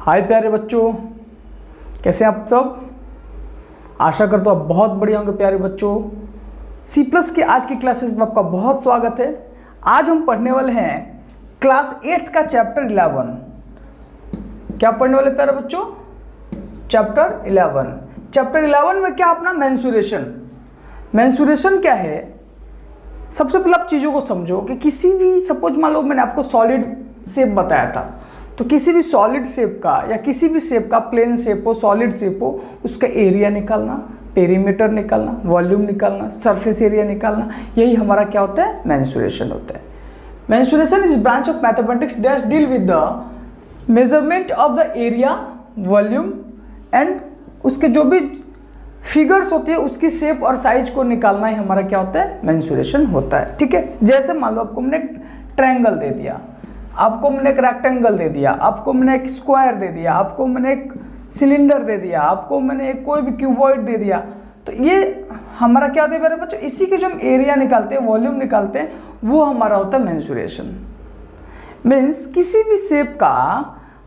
हाय प्यारे बच्चों, कैसे हैं आप सब। आशा करता हूँ आप बहुत बढ़िया होंगे प्यारे बच्चों। सी प्लस की आज की क्लासेस में आपका बहुत स्वागत है। आज हम पढ़ने वाले हैं क्लास 8th का चैप्टर 11। क्या पढ़ने वाले प्यारे बच्चों? चैप्टर 11। चैप्टर 11 में क्या अपना मेंसुरेशन क्या है। सबसे पहले आप चीज़ों को समझो कि किसी भी सपोज मान लो मैंने आपको सॉलिड शेप बताया था, तो किसी भी सॉलिड शेप का या किसी भी शेप का प्लेन शेप हो, सॉलिड शेप हो, उसका एरिया निकालना, पेरीमीटर निकालना, वॉल्यूम निकालना, सरफेस एरिया निकालना, यही हमारा क्या होता है? मेंसुरेशन होता है। Mensuration is branch of mathematics that deal with the measurement of the area, volume and उसके जो भी फिगर्स होती है उसकी शेप और साइज को निकालना ही हमारा क्या होता है? मेंसुरेशन होता है। ठीक है, जैसे मान लो आपको मैंने एक ट्रायंगल दे दिया, आपको मैंने एक रेक्टेंगल दे दिया, आपको मैंने एक स्क्वायर दे दिया, आपको मैंने एक सिलेंडर दे दिया, आपको मैंने एक कोई भी क्यूबॉइड दे दिया, तो ये हमारा क्या होता है मेरे बच्चों? इसी के जो हम एरिया निकालते हैं, वॉल्यूम निकालते हैं, वो हमारा होता है मेंसुरेशन। मीन्स किसी भी शेप का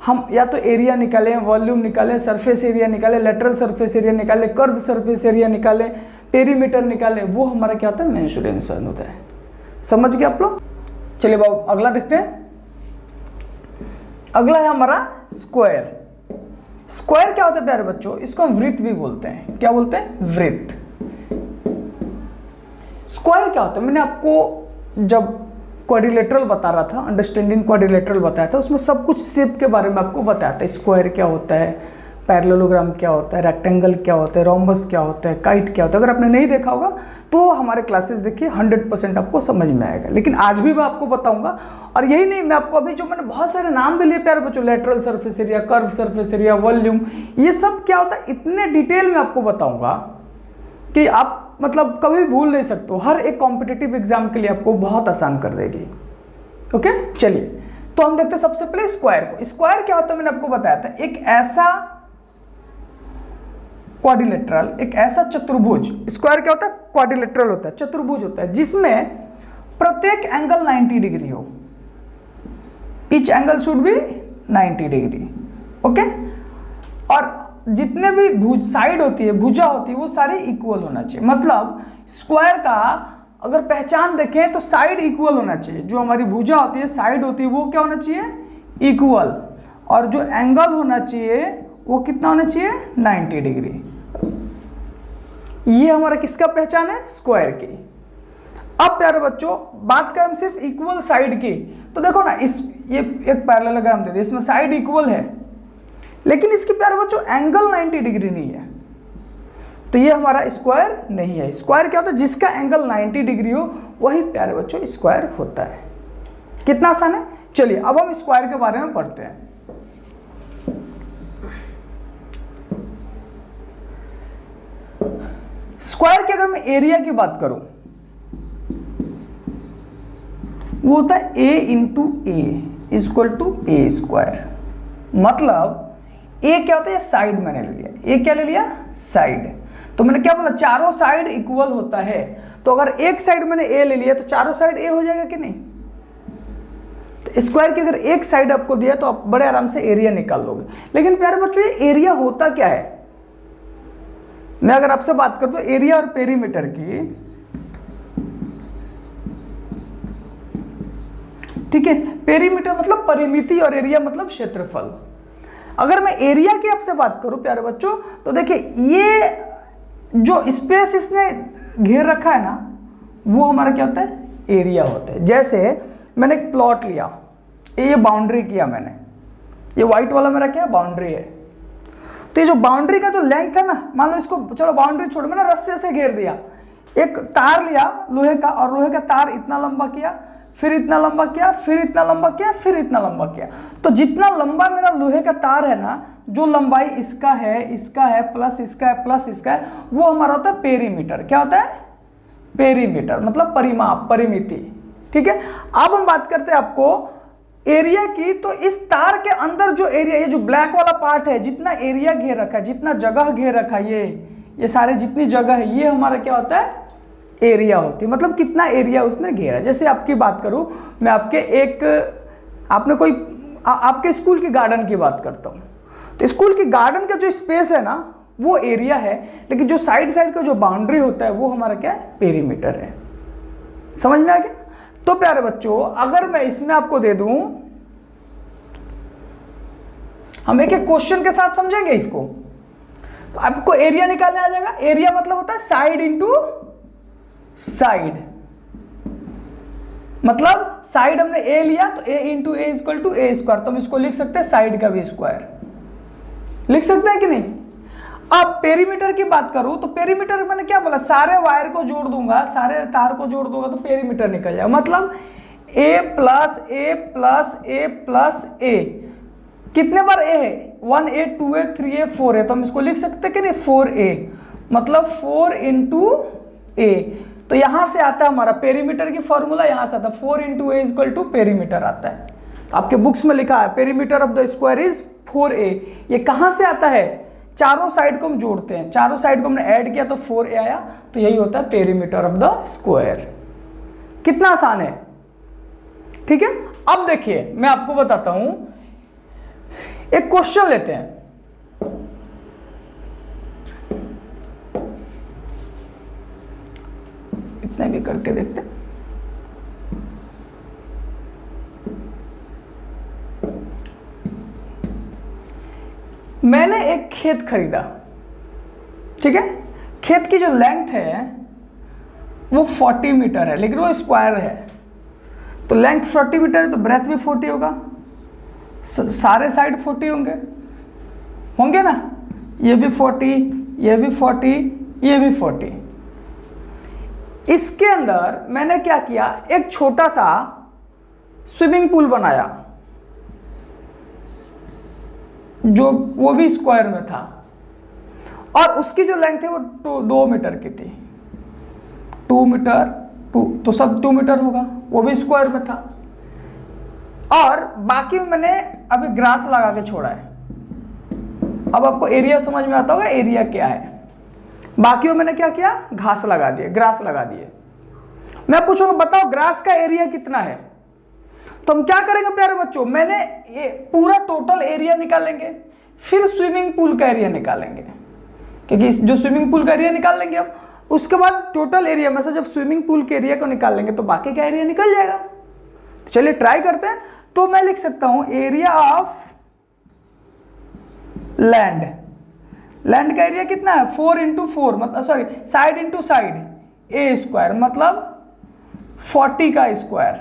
हम या तो एरिया निकालें, वॉल्यूम निकालें, सरफेस एरिया निकालें, लेटरल सरफेस एरिया निकालें, कर्व सरफेस एरिया निकालें, पेरीमीटर निकालें, वो हमारा क्या होता है? मेंसुरेशन होता है। समझ गए आप लोग? चलिए बाबू अगला देखते हैं। अगला है हमारा स्क्वायर। स्क्वायर क्या होता है प्यारे बच्चों? इसको हम वृत्त भी बोलते हैं। क्या बोलते हैं? वृत्त। स्क्वायर क्या होता है? मैंने आपको जब क्वाड्रिलेटरल बता रहा था, अंडरस्टैंडिंग क्वाड्रिलेटरल बताया था, उसमें सब कुछ शेप के बारे में आपको बताया था। स्क्वायर क्या होता है, पैरेललोग्राम क्या होता है, रेक्टेंगल क्या होता है, रोम्बस क्या होता है, काइट क्या होता है। अगर आपने नहीं देखा होगा तो हमारे क्लासेस देखिए, 100% आपको समझ में आएगा। लेकिन आज भी मैं आपको बताऊंगा। और यही नहीं, मैं आपको अभी जो मैंने बहुत सारे नाम भी लिए प्यारे बच्चों, lateral surface area, curve surface area, volume, ये सब क्या होता है इतने डिटेल में आपको बताऊंगा कि आप मतलब कभी भूल नहीं सकते हो। हर एक कॉम्पिटिटिव एग्जाम के लिए आपको बहुत आसान कर देगी। ओके, चलिए तो हम देखते हैं सबसे पहले स्क्वायर को। स्क्वायर क्या होता है मैंने आपको बताया था, एक ऐसा क्वाड्रिलेटरल, एक ऐसा चतुर्भुज। स्क्वायर क्या होता है? क्वाड्रिलेटरल होता है, चतुर्भुज होता है, जिसमें प्रत्येक एंगल 90 डिग्री हो। Each angle should be 90 degree. Okay, और जितने भी भुज साइड होती है, भुजा होती है, वो सारी इक्वल होना चाहिए। मतलब स्क्वायर का अगर पहचान देखें तो साइड इक्वल होना चाहिए। जो हमारी भुजा होती है, साइड होती है, वो क्या होना चाहिए? इक्वल। और जो एंगल होना चाहिए वो कितना होना चाहिए? 90 डिग्री। ये हमारा किसका पहचान है? स्क्वायर की। अब प्यारे बच्चों बात करें हम सिर्फ इक्वल साइड की, तो देखो ना, ये एक पैरेललोग्राम दे दिया, इसमें साइड इक्वल है, लेकिन इसके प्यारे बच्चों एंगल 90 डिग्री नहीं है, तो ये हमारा स्क्वायर नहीं है। स्क्वायर क्या होता है? जिसका एंगल 90 डिग्री हो वही प्यारे बच्चों स्क्वायर होता है। कितना आसान है। चलिए अब हम स्क्वायर के बारे में पढ़ते हैं। स्क्वायर की अगर मैं एरिया की बात करूं, वो होता है a into A equal to A square. मतलब ए क्या होता है? साइड मैंने ले लिया। ए क्या ले लिया? साइड। तो मैंने क्या बोला? चारों साइड इक्वल होता है। तो अगर एक साइड मैंने ए ले लिया तो चारों साइड ए हो जाएगा कि नहीं? तो स्क्वायर की अगर एक साइड आपको दिया तो आप बड़े आराम से एरिया निकाल लोगे। लेकिन प्यारे बच्चों ये एरिया होता क्या है? मैं अगर आपसे बात करता हूं एरिया और पेरीमीटर की, ठीक है, पेरीमीटर मतलब परिमिति और एरिया मतलब क्षेत्रफल। अगर मैं एरिया की आपसे बात करूं प्यारे बच्चों, तो देखिए ये जो स्पेस इसने घेर रखा है ना, वो हमारा क्या होता है? एरिया होता है। जैसे मैंने एक प्लॉट लिया, ये बाउंड्री किया मैंने, ये व्हाइट वाला मेरा क्या बाउंड्री है। तो ये जो बाउंड्री का जो लेंथ है ना, मान लो इसको, चलो बाउंड्री छोड़, मैंने रस्से से घेर दिया, एक तार लिया लोहे का, और लोहे का तार इतना लंबा किया, फिर इतना लंबा किया, फिर इतना लंबा किया, फिर इतना लंबा किया। तो जितना लंबा मेरा लोहे का तार है ना, जो लंबाई इसका है प्लस इसका है प्लस इसका है, वो हमारा होता है पेरीमीटर। क्या होता है? पेरीमीटर मतलब परिमाप, परिमिति। ठीक है, अब हम बात करते हैं आपको एरिया की। तो इस तार के अंदर जो एरिया, ये जो ब्लैक वाला पार्ट है, जितना एरिया घेर रखा है, जितना जगह घेर रखा है, ये सारे जितनी जगह है, ये हमारा क्या होता है? एरिया होती है। मतलब कितना एरिया उसने घेरा। जैसे आपकी बात करूं मैं, आपके स्कूल की गार्डन की बात करता हूं, तो स्कूल की गार्डन का जो स्पेस है ना वो एरिया है, लेकिन जो साइड साइड का जो बाउंड्री होता है वो हमारा क्या है, पेरीमीटर है। समझ में आ गया? तो प्यारे बच्चों अगर मैं इसमें आपको दे दूं, हम एक एक क्वेश्चन के साथ समझेंगे इसको, तो आपको एरिया निकालने आ जाएगा। एरिया मतलब होता है साइड इंटू साइड, मतलब साइड हमने ए लिया तो A into A equal to A square, तो हम इसको लिख सकते हैं साइड का भी स्क्वायर, लिख सकते हैं कि नहीं। अब पेरीमीटर की बात करूं तो पेरीमीटर मैंने क्या बोला, सारे वायर को जोड़ दूंगा, सारे तार को जोड़ दूंगा तो पेरीमीटर निकल जाएगा। मतलब a plus A plus A plus A, कितने बार a है, 1a 2a 3a 4a, तो हम इसको लिख सकते हैं कि नहीं 4a, मतलब 4 इंटू ए। तो यहां से आता है हमारा पेरीमीटर की फॉर्मूला, यहां से आता है 4 into A equal to perimeter आता है। आपके बुक्स में लिखा है perimeter of the square is 4a। ये कहां से आता है, चारों साइड को हम जोड़ते हैं, चारों साइड को हमने ऐड किया तो 4a आया, तो यही होता है पेरीमीटर ऑफ द स्क्वायर। कितना आसान है, ठीक है। अब देखिए मैं आपको बताता हूं, एक क्वेश्चन लेते हैं। इतने भी करके देखते हैं। मैंने एक खेत खरीदा, ठीक है। खेत की जो लेंथ है वो 40 मीटर है, लेकिन वो स्क्वायर है, तो लेंथ 40 मीटर है तो ब्रेथ भी 40 होगा, सारे साइड 40 होंगे ना, ये भी 40, ये भी 40, ये भी 40। इसके अंदर मैंने क्या किया, एक छोटा सा स्विमिंग पूल बनाया, जो वो भी स्क्वायर में था, और उसकी जो लेंथ है वो 2 मीटर की थी। 2 मीटर, तो सब 2 मीटर होगा, वो भी स्क्वायर में था। और बाकी मैंने अभी ग्रास लगा के छोड़ा है। अब आपको एरिया समझ में आता होगा एरिया क्या है। बाकी मैंने क्या किया, घास लगा दिए, ग्रास लगा दिए। मैं पूछूंगा बताओ ग्रास का एरिया कितना है, तो हम क्या करेंगे प्यारे बच्चों, मैंने ये पूरा टोटल एरिया निकालेंगे, फिर स्विमिंग पूल का एरिया निकालेंगे, क्योंकि जो स्विमिंग पूल का एरिया निकाल लेंगे हम, उसके बाद टोटल एरिया में से जब स्विमिंग पूल के एरिया को निकाल लेंगे तो बाकी का एरिया निकल जाएगा। तो चलिए ट्राई करते हैं। तो मैं लिख सकता हूं एरिया ऑफ लैंड, लैंड का एरिया कितना है 4 इंटू 4, मतलब सॉरी साइड इंटू साइड ए स्क्वायर, मतलब 40 का स्क्वायर,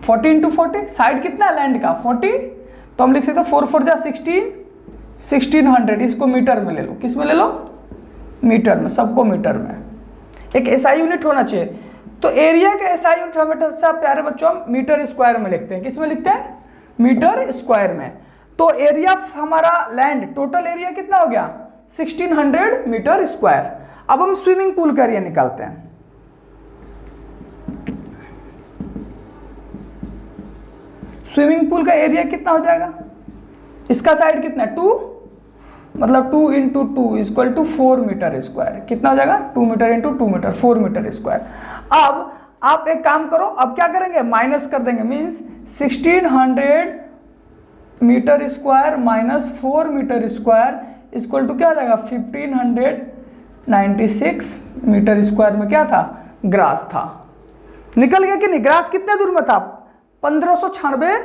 40 इंटू 40, साइड कितना है लैंड का 40, तो हम लिख सकते हैं 4 4 जा 16, 1600। इसको मीटर में ले लो, किस में ले लो, मीटर में, सबको मीटर में। एक एसआई यूनिट होना चाहिए, तो एरिया का एसआई यूनिट हमेशा प्यारे बच्चों हम मीटर स्क्वायर में लिखते हैं। किस में लिखते हैं, मीटर स्क्वायर में। तो एरिया हमारा लैंड टोटल एरिया कितना हो गया 1600 मीटर स्क्वायर। अब हम स्विमिंग पूल का एरिया निकालते हैं। स्विमिंग पूल का एरिया कितना हो जाएगा, इसका साइड कितना है 2, मतलब 2 into 2 equal to 4 metre square. कितना हो जाएगा 2 metre into 2 metre, 4 metre square. अब आप एक काम करो, अब क्या करेंगे माइनस कर देंगे, means 1600 metre square minus 4 metre square equal to क्या आ जाएगा 1596 मीटर स्क्वायर में क्या था, ग्रास था। निकल गया कि नहीं, ग्रास कितने दूर में था 1596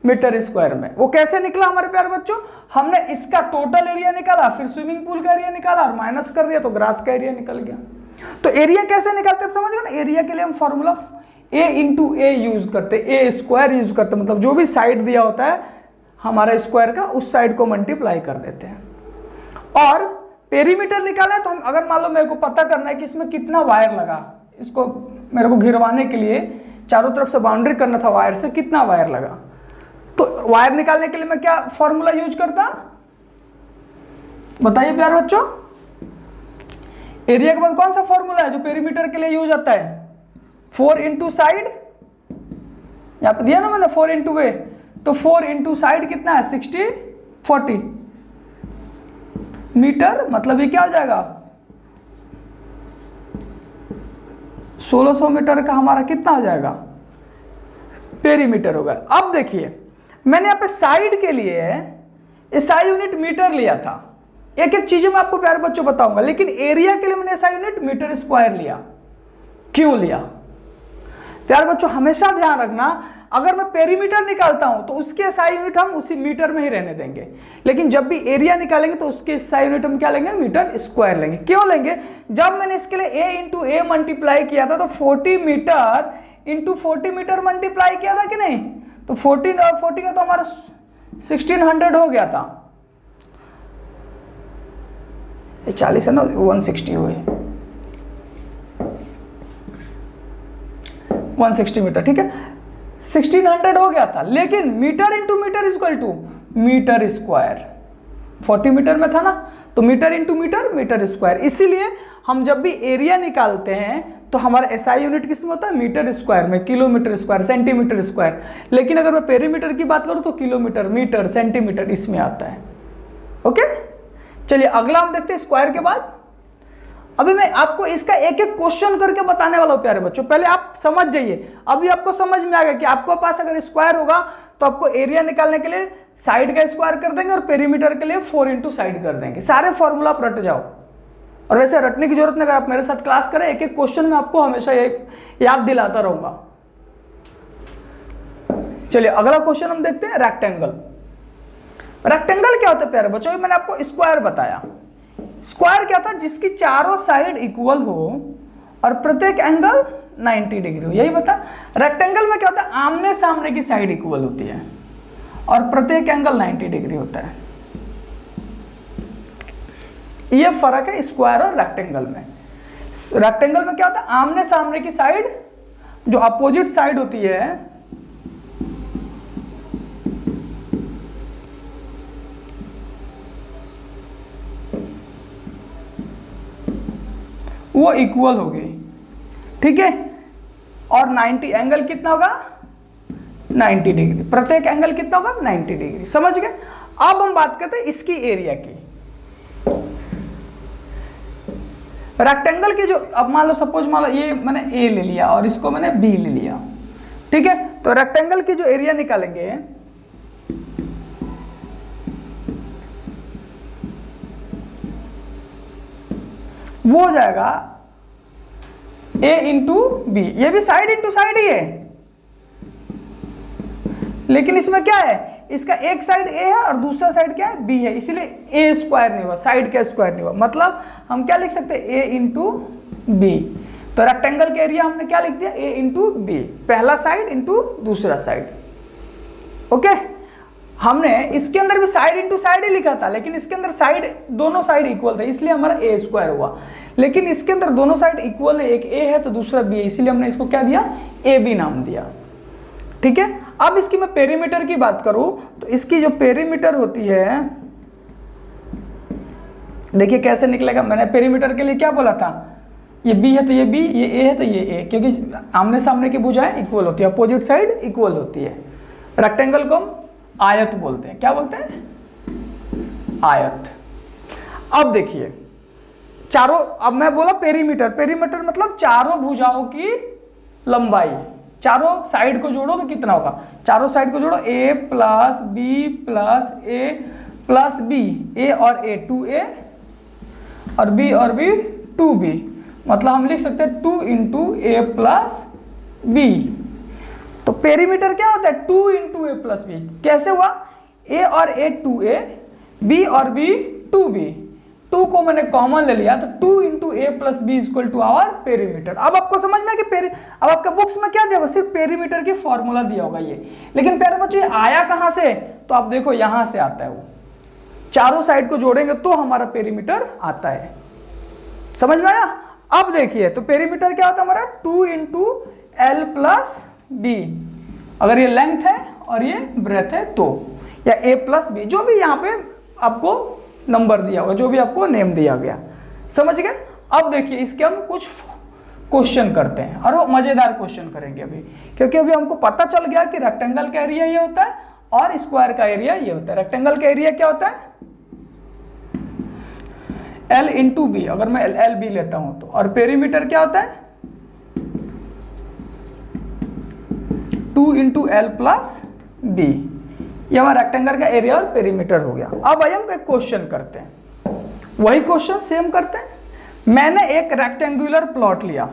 मीटर स्क्वायर में। वो कैसे निकला हमारे प्यारे बच्चों, हमने इसका टोटल एरिया निकाला, फिर स्विमिंग पूल का एरिया निकाला और माइनस कर दिया तो ग्रास का एरिया निकल गया। तो एरिया कैसे निकालते हैं समझ गए ना, एरिया के लिए हम फॉर्मूला ए इंटू ए यूज करते, ए स्क्वायर यूज करते, मतलब जो भी साइड दिया होता है हमारा स्क्वायर का, उस साइड को मल्टीप्लाई कर देते हैं। और पेरीमीटर निकाले तो हम, अगर मान लो मेरे को पता करना है कि इसमें कितना वायर लगा, इसको मेरे को घिरवाने के लिए चारों तरफ से बाउंड्री करना था वायर से, कितना वायर लगा, तो वायर निकालने के लिए मैं क्या फॉर्मूला यूज करता, बताइए प्यारे बच्चों। एरिया के बाद कौन सा फॉर्मूला है जो पेरीमीटर के लिए यूज होता है, 4 इंटू साइड, यहां पे दिया ना मैंने 4 इंटू वे, तो 4 इंटू साइड कितना है 40 मीटर, मतलब ये क्या हो जाएगा 1600 मीटर का हमारा कितना हो जाएगा पेरीमीटर होगा। अब देखिए मैंने यहाँ पे साइड के लिए एसआई यूनिट मीटर लिया था। एक एक चीजें मैं आपको प्यारे बच्चों बताऊंगा, लेकिन एरिया के लिए मैंने एसआई यूनिट मीटर स्क्वायर लिया। क्यों लिया प्यारे बच्चों, हमेशा ध्यान रखना, अगर मैं पेरीमीटर निकालता हूं तो उसके एसआई यूनिट हम उसी मीटर में ही रहने देंगे, लेकिन जब भी एरिया निकालेंगे तो उसके एसआई यूनिट हम क्या लेंगे, मीटर स्क्वायर लेंगे। क्यों लेंगे, जब मैंने इसके लिए a इंटू ए मल्टीप्लाई किया था तो 40 मीटर इंटू 40 मीटर मल्टीप्लाई किया था कि नहीं, तो 14 और 40 का तो हमारा 1600 हो गया था। ये 40 है ना, 160 हुए 160 मीटर, ठीक है 1600 हो गया था। लेकिन metre into metre equal to metre square, 40 metre में था ना, तो metre into metre metre square. इसीलिए हम जब भी एरिया निकालते हैं तो हमारा एसआई यूनिट किस में होता है, मीटर स्क्वायर में, किलोमीटर स्क्वायर, सेंटीमीटर स्क्वायर। लेकिन अगर मैं पेरीमीटर की बात करूं तो किलोमीटर, मीटर, सेंटीमीटर इसमें आता है। ओके, चलिए अगला हम देखते हैं स्क्वायर के बाद। अभी मैं आपको इसका एक एक क्वेश्चन करके बताने वाला हूं प्यारे बच्चों, पहले आप समझ जाइए। अभी आपको समझ में आ गया कि आपको पास अगर स्क्वायर होगा तो आपको एरिया निकालने के लिए साइड का स्क्वायर कर देंगे और पेरीमीटर के लिए 4 इंटू साइड कर देंगे। सारे फॉर्मूला आप रट जाओ, और वैसे रटने की जरूरत नहीं, अगर आप मेरे साथ क्लास करें एक एक क्वेश्चन में आपको हमेशा याद दिलाता रहूंगा। चलिए अगला क्वेश्चन हम देखते हैं, रेक्टेंगल। रेक्टेंगल क्या होता है प्यारे बच्चों, मैंने आपको स्क्वायर बताया। स्क्वायर क्या था, जिसकी चारों साइड इक्वल हो और प्रत्येक एंगल 90 डिग्री हो, यही बता। रेक्टेंगल में क्या होता है, आमने सामने की साइड इक्वल होती है और प्रत्येक एंगल 90 डिग्री होता है। ये फर्क है स्क्वायर और रेक्टेंगल में। रेक्टेंगल में क्या होता है, आमने सामने की साइड जो अपोजिट साइड होती है वो इक्वल हो गई, ठीक है। और 90 एंगल कितना होगा, 90 डिग्री, प्रत्येक एंगल कितना होगा, 90 डिग्री। समझ गए। अब हम बात करते हैं इसकी एरिया की। रेक्टेंगल की जो, अब मान लो सपोज मान लो ये मैंने ए ले लिया और इसको मैंने बी ले लिया, ठीक है। तो रेक्टेंगल की जो एरिया निकालेंगे वो हो जाएगा a इंटू बी। ये भी साइड इंटू साइड ही है, लेकिन इसमें क्या है, इसका एक साइड a है और दूसरा साइड क्या है, b है, इसीलिए a स्क्वायर नहीं हुआ, साइड का स्क्वायर नहीं हुआ। मतलब हम क्या लिख सकते हैं, a इंटू बी। तो रेक्टेंगल का एरिया हमने क्या लिख दिया, a इंटू बी, पहला साइड इंटू दूसरा साइड। ओके, हमने इसके अंदर भी साइड इंटू साइड ही लिखा था, लेकिन इसके अंदर साइड, दोनों साइड इक्वल थे, इसलिए हमारा a स्क्वायर हुआ। लेकिन इसके अंदर दोनों साइड इक्वल है, एक a है तो दूसरा b है, इसीलिए हमने इसको क्या दिया, ab नाम दिया, ठीक है। अब इसकी मैं पेरीमीटर की बात करूं तो इसकी जो पेरीमीटर होती है, देखिए कैसे निकलेगा। मैंने पेरीमीटर के लिए क्या बोला था, ये b है तो ये b, ये a है तो ये a, क्योंकि आमने सामने की भुजाएं इक्वल होती है, अपोजिट साइड इक्वल होती है। रेक्टेंगल को हम आयत बोलते हैं, क्या बोलते हैं, आयत। अब देखिए चारों, अब मैं बोला पेरीमीटर, पेरीमीटर मतलब चारों भुजाओं की लंबाई, चारों साइड को जोड़ो तो कितना होगा, चारों साइड को जोड़ो, a plus B plus A plus B, a और a 2a और b और b 2b। मतलब हम लिख सकते हैं 2 इंटू ए प्लस बी। तो पेरीमीटर क्या होता है, 2 इंटू ए प्लस बी। कैसे हुआ, a और a 2a, b और b 2b, 2 को मैंने कॉमन ले लिया तो 2 into A plus B equal to our perimeter. अब आपको समझ में कि अब आपका बुक्स में क्या दिया होगा, सिर्फ पेरीमीटर की फॉर्मूला दिया होगा ये, लेकिन प्यारे बच्चों ये आया कहां से, तो आप देखो यहां से आता है, वो चारों साइड को जोड़ेंगे तो हमारा पेरीमीटर आता है। समझ में आया। अब देखिए तो पेरीमीटर क्या होता है हमारा, 2 इंटू एल प्लस बी, अगर ये लेंथ है और ये ब्रेथ है तो, या a प्लस बी, जो भी यहाँ पे आपको नंबर दिया होगा, जो भी आपको नेम दिया गया। समझ गए। अब देखिए इसके हम कुछ क्वेश्चन करते हैं, और वो मजेदार क्वेश्चन करेंगे अभी, क्योंकि अभी हमको पता चल गया कि रेक्टेंगल का एरिया ये होता है और स्क्वायर का एरिया ये होता है। रेक्टेंगल का एरिया क्या होता है, L इंटू बी, अगर मैं एल बी लेता हूं तो, और पेरीमीटर क्या होता है 2 इंटू एल प्लस बी। ये हमारा रेक्टेंगल का एरिया और पेरीमीटर हो गया। अब आइए हम एक क्वेश्चन करते हैं, वही क्वेश्चन सेम करते हैं। मैंने एक रेक्टेंगुलर प्लॉट लिया,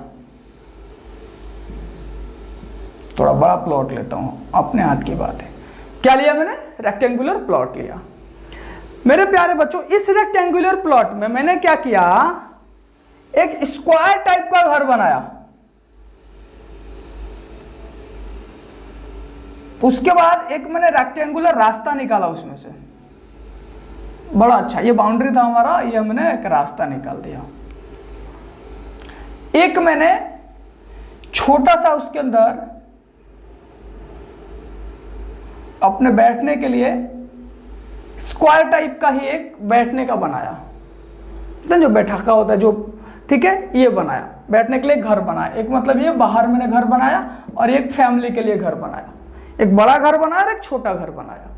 थोड़ा बड़ा प्लॉट लेता हूं, अपने हाथ की बात है। क्या लिया मैंने? रेक्टेंगुलर प्लॉट लिया। मेरे प्यारे बच्चों, इस रेक्टेंगुलर प्लॉट में मैंने क्या किया, एक स्क्वायर टाइप का घर बनाया। उसके बाद एक मैंने रेक्टेंगुलर रास्ता निकाला उसमें से, बड़ा अच्छा, ये बाउंड्री था हमारा, ये हमने एक रास्ता निकाल दिया। एक मैंने छोटा सा उसके अंदर अपने बैठने के लिए स्क्वायर टाइप का ही एक बैठने का बनाया, जो बैठाका होता है जो, ठीक है, ये बनाया। बैठने के लिए घर बनाया, एक मतलब ये बाहर मैंने घर बनाया और एक फैमिली के लिए घर बनाया, एक बड़ा घर बनाया और एक छोटा घर बनाया।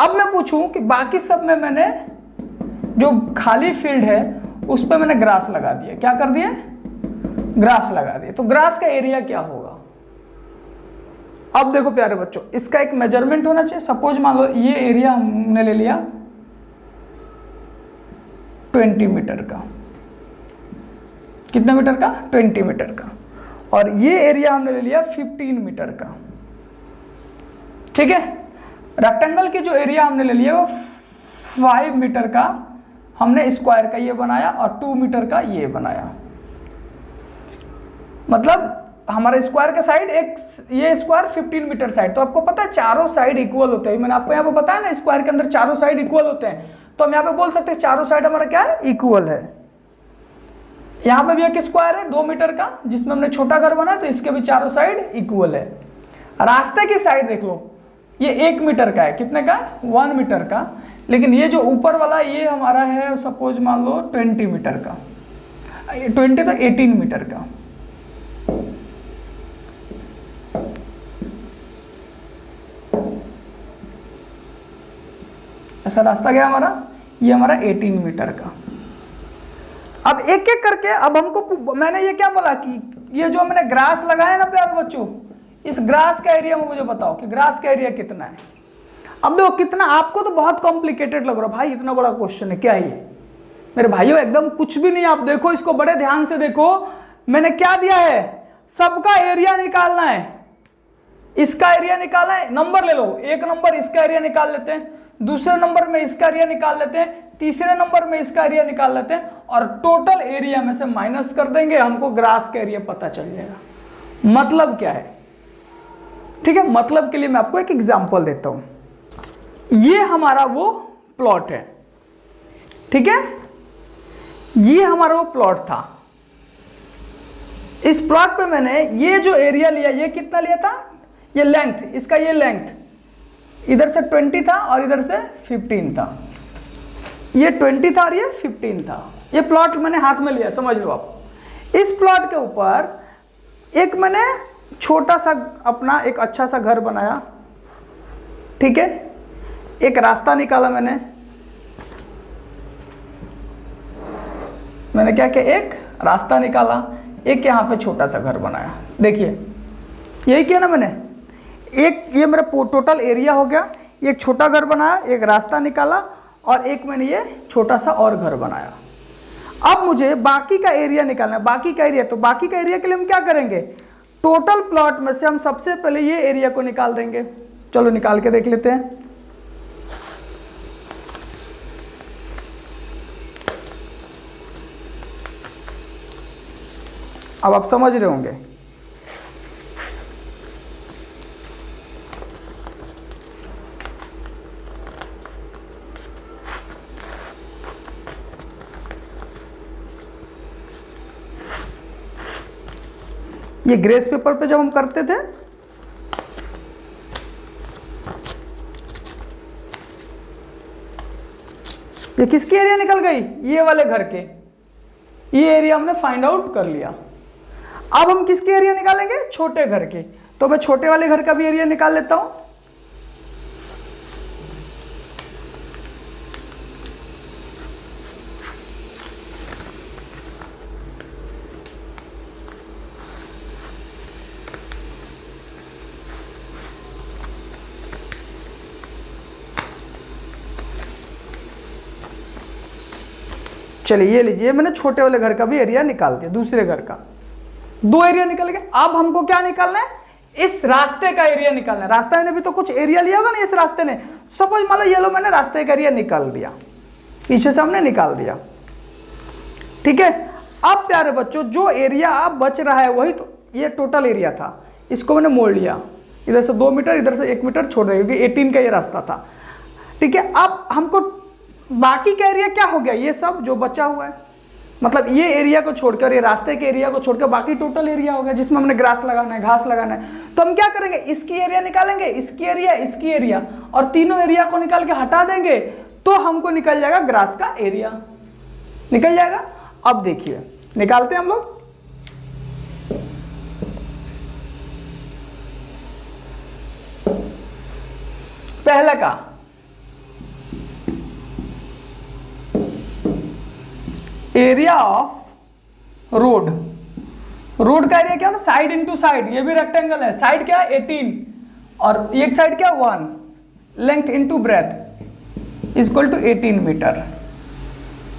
अब मैं पूछूं कि बाकी सब में मैंने जो खाली फील्ड है उस पर मैंने ग्रास लगा दिया। क्या कर दिए? ग्रास लगा दिए। तो ग्रास का एरिया क्या होगा? अब देखो प्यारे बच्चों, इसका एक मेजरमेंट होना चाहिए। सपोज मान लो ये एरिया हमने ले लिया 20 मीटर का। कितने मीटर का? 20 मीटर का। और ये एरिया हमने ले लिया 15 मीटर का। ठीक है, रेक्टेंगल की जो एरिया हमने ले लिया वो 5 मीटर का हमने स्क्वायर का ये बनाया और 2 मीटर का ये बनाया। मतलब हमारा स्क्वायर का साइड एक, ये स्क्वायर 15 मीटर साइड। तो आपको पता है चारों साइड इक्वल होते हैं। मैंने आपको यहाँ पे बताया ना, स्क्वायर के अंदर चारों साइड इक्वल होते हैं। तो हम यहाँ पे बोल सकते हैं चारों साइड हमारा क्या है? इक्वल है। यहाँ पे भी एक स्क्वायर है 2 मीटर का, जिसमें हमने छोटा घर बनाया, तो इसके भी चारों साइड इक्वल है। रास्ते की साइड देख लो, ये 1 मीटर का है। कितने का? 1 मीटर का। लेकिन ये जो ऊपर वाला ये हमारा है सपोज मान लो 20 मीटर का, 20 तो 18 मीटर का। ऐसा रास्ता गया हमारा, ये हमारा 18 मीटर का। अब एक एक करके, अब हमको, मैंने ये क्या बोला कि ये जो मैंने ग्रास लगाया ना प्यारे बच्चों, इस ग्रास का एरिया में मुझे बताओ कि ग्रास का एरिया कितना है। अब देखो कितना, आपको तो बहुत कॉम्प्लिकेटेड लग रहा है भाई, इतना बड़ा क्वेश्चन है क्या ये? मेरे भाइयों एकदम कुछ भी नहीं। आप देखो इसको बड़े ध्यान से देखो, मैंने क्या दिया है, सबका एरिया निकालना है। इसका एरिया निकालना है, नंबर ले लो, एक नंबर इसका एरिया निकाल लेते हैं, दूसरे नंबर में इसका एरिया निकाल लेते हैं, तीसरे नंबर में इसका एरिया निकाल लेते हैं, और टोटल एरिया में से माइनस कर देंगे, हमको ग्रास का एरिया पता चल जाएगा। मतलब क्या है? ठीक है, मतलब के लिए मैं आपको एक एग्जांपल देता हूं। ये हमारा वो प्लॉट है, ठीक है, ये हमारा वो प्लॉट था। इस प्लॉट पे मैंने ये जो एरिया लिया, ये कितना लिया था? ये लेंथ, इसका ये लेंथ इधर से 20 था और इधर से 15 था। ये 20 था और ये 15 था। ये प्लॉट मैंने हाथ में लिया, समझ लो आप। इस प्लॉट के ऊपर एक मैंने छोटा सा अपना एक अच्छा सा घर बनाया, ठीक है, एक रास्ता निकाला मैंने क्या किया, एक रास्ता निकाला, एक यहाँ पे छोटा सा घर बनाया। देखिए यही किया ना मैंने, एक ये मेरा टोटल एरिया हो गया, एक छोटा घर बनाया, एक रास्ता निकाला और एक मैंने ये छोटा सा और घर बनाया। अब मुझे बाकी का एरिया निकालना है। बाकी का एरिया, तो बाकी का एरिया के लिए हम क्या करेंगे, टोटल प्लॉट में से हम सबसे पहले ये एरिया को निकाल देंगे। चलो निकाल के देख लेते हैं। अब आप समझ रहे होंगे, ये ग्रेस पेपर पे जब हम करते थे, ये किसकी एरिया निकल गई, ये वाले घर के, ये एरिया हमने फाइंड आउट कर लिया। अब हम किसके एरिया निकालेंगे, छोटे घर के। तो मैं छोटे वाले घर का भी एरिया निकाल लेता हूं। चलिए ये लीजिए, मैंने छोटे वाले घर का भी एरिया निकाल दिया, दूसरे घर का 2 एरिया निकल गए। अब हमको क्या निकालना है, इस रास्ते का एरिया निकालना है। रास्ते ने भी तो कुछ एरिया लिया होगा ना इस रास्ते ने। सपोज मान लो ये लो मैंने रास्ते का एरिया निकाल दिया, पीछे से हमने निकाल दिया, ठीक है। अब प्यारे बच्चों जो एरिया अब बच रहा है वही तो ये टोटल एरिया था, इसको मैंने मोड़ लिया, इधर से 2 मीटर इधर से 1 मीटर छोड़ दिया क्योंकि 18 का ये रास्ता था, ठीक है। अब हमको बाकी का एरिया क्या हो गया, ये सब जो बचा हुआ है, मतलब ये एरिया को छोड़कर, ये रास्ते के एरिया को छोड़कर बाकी टोटल एरिया हो गया जिसमें हमने ग्रास लगाना है, घास लगाना है। तो हम क्या करेंगे, इसकी एरिया निकालेंगे, इसकी एरिया और तीनों एरिया को निकाल के हटा देंगे तो हमको निकल जाएगा ग्रास का एरिया, निकल जाएगा। अब देखिए निकालते हैं हम लोग। पहला का एरिया ऑफ रोड, रोड का एरिया क्या होता है, साइड इनटू साइड, ये भी रेक्टेंगल है, साइड क्या है 18 और एक साइड क्या 1, length into breadth equal to 18 metre.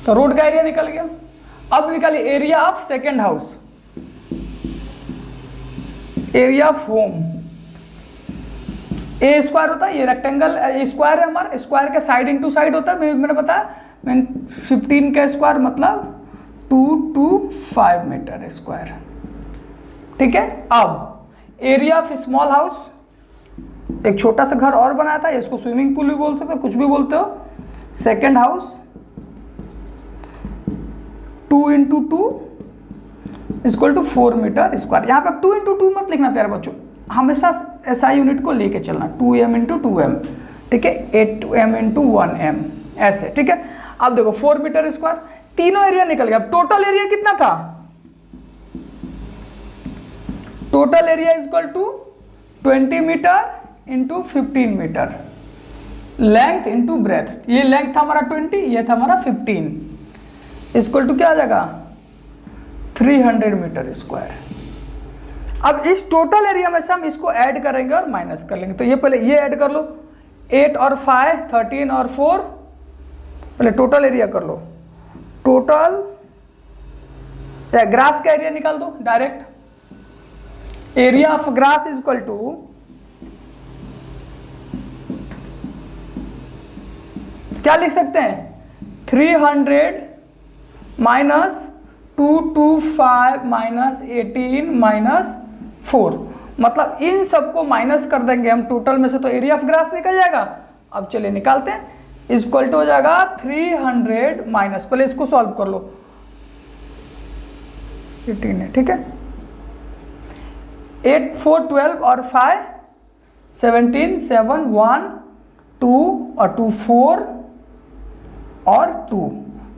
तो रोड का एरिया निकल गया। अब निकालिए area of second house, area of home, A square होता है, ये रेक्टेंगल स्क्वायर है हमारा, स्क्वायर का साइड इनटू साइड होता है, मैंने बताया 15 का स्क्वायर मतलब 225 मीटर स्क्वायर, ठीक है। अब एरिया ऑफ स्मॉल हाउस, एक छोटा सा घर और बनाया था, इसको स्विमिंग पूल भी बोल सकते हो, कुछ भी बोलते हो। Second house 2 into 2 equal to 4 metre square. यहाँ पे 2 इंटू 2 मत लिखना प्यारे बच्चों, हमेशा एसआई यूनिट को लेके चलना, 2m इंटू 2m, ठीक है, 8m इंटू 1m ऐसे, ठीक है। अब देखो 4 मीटर स्क्वायर, तीनों एरिया निकल गया। अब टोटल एरिया कितना था, total area equal to 20 metre into 15 metre, length into breadth, ये लेंथ था हमारा 20, ये था हमारा 15, इक्वल टू क्या आ जाएगा 300 मीटर स्क्वायर। अब इस टोटल एरिया में से हम इसको ऐड करेंगे और माइनस कर लेंगे। तो ये पहले ये ऐड कर लो, 8 और 5 13 और 4, पहले टोटल एरिया कर लो, टोटल या ग्रास का एरिया निकाल दो direct. Area of grass is equal to क्या लिख सकते हैं, 300 माइनस 225 माइनस 18 माइनस 4, मतलब इन सबको माइनस कर देंगे हम टोटल में से तो एरिया ऑफ ग्रास निकल जाएगा। अब चलिए निकालते हैं, इक्वल टू हो जाएगा 300 माइनस, पहले इसको सॉल्व कर लो, 18 है, ठीक है, 8 4 12 और 5 17 7 1 2 और 2 4 और 2